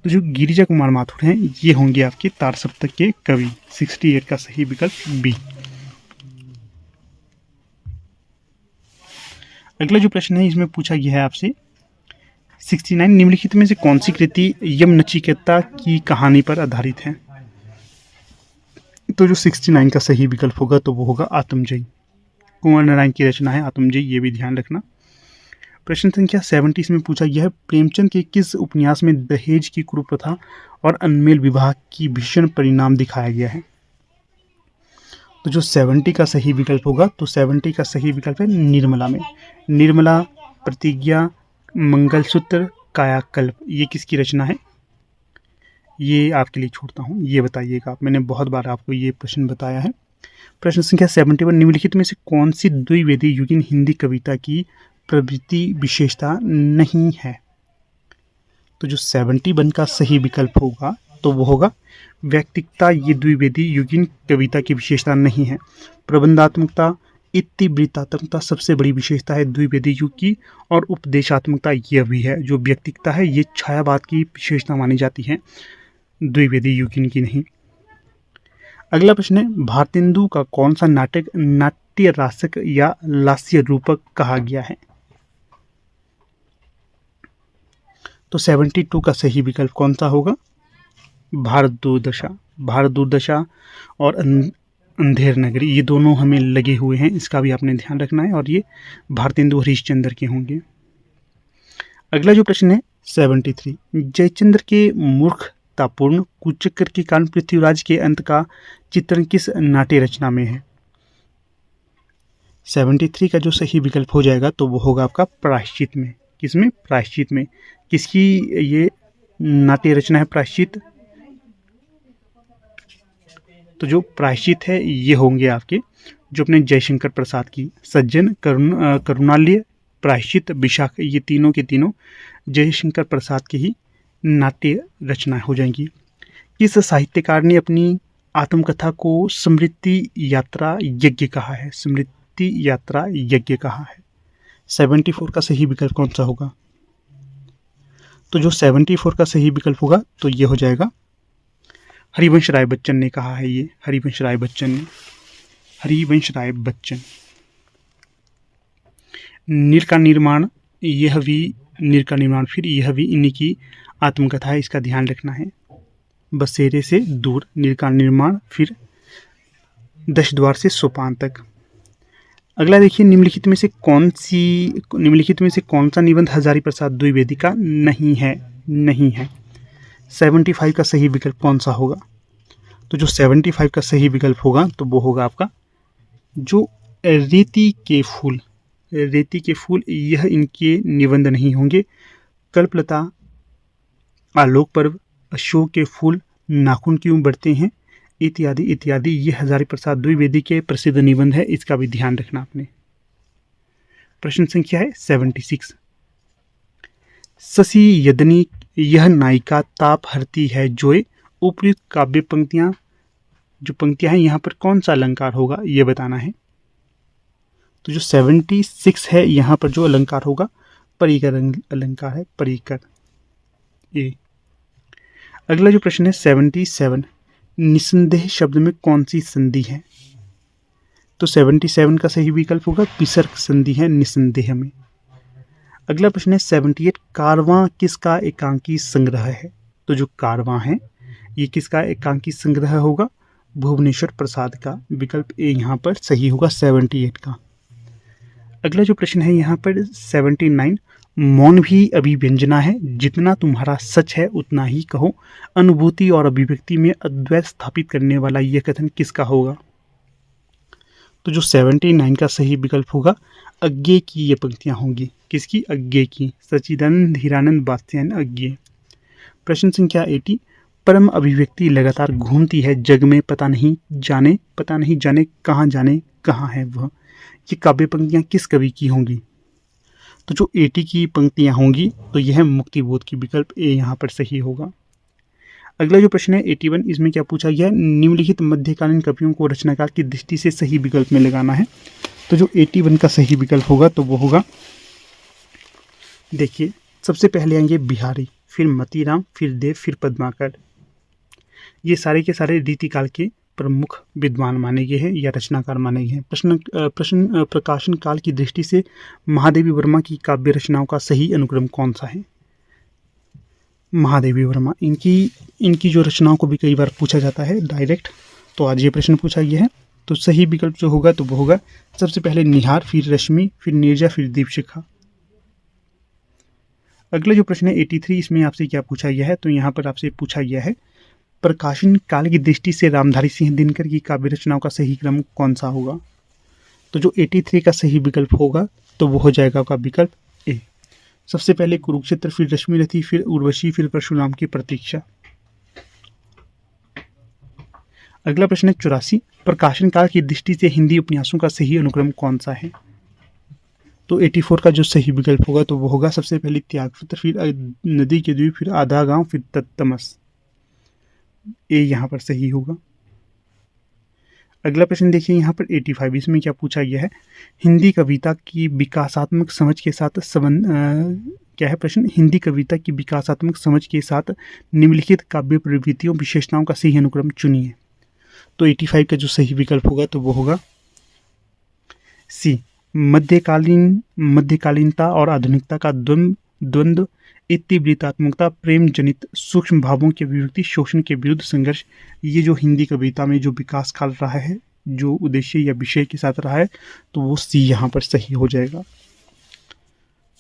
तो जो गिरिजा कुमार माथुर हैं ये होंगे आपके तार सप्तक के कवि। 68 का सही विकल्प बी। अगला जो प्रश्न है इसमें पूछा गया है आपसे 69, निम्नलिखित में से कौन सी कृति यम नचिकेता की कहानी पर आधारित है? तो जो 69 का सही विकल्प होगा तो वो होगा आत्मजयी। कुंवर नारायण की रचना है आत्मजयी, ये भी ध्यान रखना। प्रश्न संख्या 70 में पूछा गया है, प्रेमचंद के किस उपन्यास में दहेज की कुप्रथा और अनमेल विवाह की भीषण परिणाम दिखाया गया है? तो जो 70 का सही विकल्प होगा तो 70 का सही विकल्प है निर्मला में। निर्मला, प्रतिज्ञा, मंगलसूत्र, कायाकल्प, ये किसकी रचना है? ये आपके लिए छोड़ता हूँ, ये बताइएगा। मैंने बहुत बार आपको ये प्रश्न बताया है। प्रश्न संख्या 71, निम्नलिखित में से कौन सी द्विवेदी युगीन हिंदी कविता की प्रवृत्ति विशेषता नहीं है? तो जो 71 का सही विकल्प होगा तो वो होगा व्यक्तिकता। ये द्विवेदी युगीन कविता की विशेषता नहीं है। प्रबंधात्मकता, इतिवृत्तात्मकता सबसे बड़ी विशेषता है द्विवेदी युग की, और उपदेशात्मकता यह भी है। जो व्यक्तिकता है ये छायावाद की विशेषता मानी जाती है, द्विवेदी युगीन की नहीं। अगला प्रश्न है, भारतेंदु का कौन सा नाटक नाट्य रासक या लास्य रूपक कहा गया है? तो 72 का सही विकल्प कौन सा होगा? भारत दूरदशा और अंधेर नगरी, ये दोनों हमें लगे हुए हैं, इसका भी आपने ध्यान रखना है, और ये भारतेंदु हरिश्चंद्र के होंगे। अगला जो प्रश्न है 73, जयचंद्र के मूर्खतापूर्ण कुचक्र के कारण पृथ्वीराज के अंत का चित्रण किस नाट्य रचना में है? 73 का जो सही विकल्प हो जाएगा तो वो होगा आपका प्रायश्चित में। किसमें? प्रायश्चित में। किसकी ये नाट्य रचना है प्रायश्चित? तो जो प्रायश्चित है ये होंगे आपके जो अपने जयशंकर प्रसाद की सज्जन, करुणालय, प्रायश्चित, विशाख, ये तीनों के तीनों जयशंकर प्रसाद की ही नाट्य रचना हो जाएंगी। किस साहित्यकार ने अपनी आत्मकथा को स्मृति यात्रा यज्ञ कहा है? स्मृति यात्रा यज्ञ कहा है। 74 का सही विकल्प कौन सा होगा? तो जो 74 का सही विकल्प होगा तो ये हो जाएगा हरिवंश राय बच्चन ने कहा है। ये हरिवंश राय बच्चन। नीर का निर्माण, यह भी इन्हीं की आत्मकथा है, इसका ध्यान रखना है। बसेरे से दूर, नीर का निर्माण, फिर 10 द्वार से सोपान तक। अगला देखिए, निम्नलिखित में से कौन सा निबंध हजारी प्रसाद द्विवेदी का नहीं है? 75 का सही विकल्प कौन सा होगा? तो जो 75 का सही विकल्प होगा तो वो होगा आपका जो रेती के फूल, यह इनके निबंध नहीं होंगे। कल्पलता, आलोक पर्व, अशोक के फूल, नाखून क्यों बढ़ते हैं, इत्यादि ये हजारी प्रसाद द्विवेदी के प्रसिद्ध निबंध है, इसका भी ध्यान रखना आपने। प्रश्न संख्या है 76, शशि यदनी यह नायिका ताप हरती है जोए, उपयुक्त काव्य पंक्तियां हैं यहाँ पर कौन सा अलंकार होगा ये बताना है। तो जो 76 है यहाँ पर जो अलंकार होगा परिकर अलंकार है, परिकर। ए। अगला जो प्रश्न है 77, निस्संदेह शब्द में कौन सी संधि है? तो 77 का सही विकल्प होगा विसर्ग संधि है निस्संदेह में। अगला प्रश्न है 78 कारवां किसका एकांकी संग्रह है? तो जो कारवां है ये किसका एकांकी संग्रह होगा? भुवनेश्वर प्रसाद का। विकल्प ए यहाँ पर सही होगा 78 का। अगला जो प्रश्न है यहाँ पर 79 मौन भी अभिव्यंजना है, जितना तुम्हारा सच है उतना ही कहो, अनुभूति और अभिव्यक्ति में अद्वैत स्थापित करने वाला यह कथन किसका होगा? तो जो 79 का सही विकल्प होगा अज्ञे की ये पंक्तियां होंगी। किसकी? अज्ञे की। सच्चिदानंद हीरानंद बात्स्यायन अज्ञे। प्रश्न संख्या 80 परम अभिव्यक्ति लगातार घूमती है जग में, पता नहीं जाने कहाँ है वह। ये काव्य पंक्तियां किस कवि की होंगी? तो जो 80 की पंक्तियां होंगी तो यह मुक्तिबोध की। विकल्प ए यहाँ पर सही होगा। अगला जो प्रश्न है 81 इसमें क्या पूछा गया है? निम्नलिखित मध्यकालीन कवियों को रचनाकार की दृष्टि से सही विकल्प में लगाना है। तो जो 81 का सही विकल्प होगा तो वो होगा, देखिए सबसे पहले आएंगे बिहारी, फिर मतीराम, फिर देव, फिर पद्माकर। ये सारे के सारे रीतिकाल के प्रमुख विद्वान माने गए हैं या रचनाकार माने गए हैं। प्रश्न प्रकाशन काल की दृष्टि से महादेवी वर्मा की काव्य रचनाओं का सही अनुक्रम कौन सा है? महादेवी वर्मा, इनकी जो रचनाओं को भी कई बार पूछा जाता है डायरेक्ट, तो आज ये प्रश्न पूछा गया है। तो सही विकल्प जो होगा तो वो होगा सबसे पहले निहार, फिर रश्मि, फिर नीरजा, फिर दीपशिखा। अगला जो प्रश्न है 83 इसमें आपसे क्या पूछा गया है? तो यहाँ पर आपसे पूछा गया है प्रकाशन काल की दृष्टि से रामधारी सिंह दिनकर की काव्य रचनाओं का सही क्रम कौन सा होगा? तो जो 83 का सही विकल्प होगा तो वो हो जाएगा आपका विकल्प ए। सबसे पहले कुरुक्षेत्र, फिर रश्मिरथी, फिर उर्वशी, फिर परशुराम की प्रतीक्षा। अगला प्रश्न है 84 प्रकाशन काल की दृष्टि से हिंदी उपन्यासों का सही अनुक्रम कौन सा है? तो 84 का जो सही विकल्प होगा तो वो होगा सबसे पहले त्यागपत्र, फिर नदी के द्वीप, फिर आधा गांव, फिर तत्तमस। ए यहाँ पर सही होगा। अगला प्रश्न देखिए यहाँ पर 85 इसमें क्या पूछा गया है? हिंदी कविता की विकासात्मक समझ के साथ क्या है प्रश्न? हिंदी कविता की विकासात्मक समझ के साथ निम्नलिखित काव्य प्रवृत्तियों विशेषताओं का सही अनुक्रम चुनिए। तो 85 का जो सही विकल्प होगा तो वो होगा सी, मध्यकालीनता और आधुनिकता का द्वंद्व, तीव्रतात्मकता, प्रेम जनित सूक्ष्म भावों की अभिव्यक्ति, शोषण के विरुद्ध संघर्ष। ये जो हिंदी कविता में जो विकास काल रहा है, जो उद्देश्य या विषय के साथ रहा है, तो वो सी यहाँ पर सही हो जाएगा।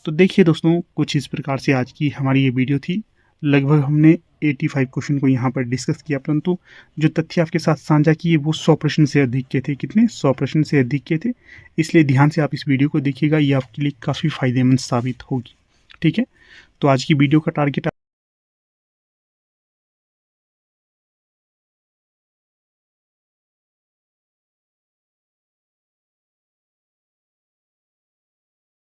तो देखिए दोस्तों, कुछ इस प्रकार से आज की हमारी ये वीडियो थी। लगभग हमने 85 क्वेश्चन को यहाँ पर डिस्कस किया, परंतु जो तथ्य आपके साथ साझा किए वो 100 प्रश्न से अधिक के थे। कितने? 100 प्रश्न से अधिक के थे। इसलिए ध्यान से आप इस वीडियो को देखिएगा, ये आपके लिए काफ़ी फायदेमंद साबित होगी। ठीक है, तो आज की वीडियो का टारगेट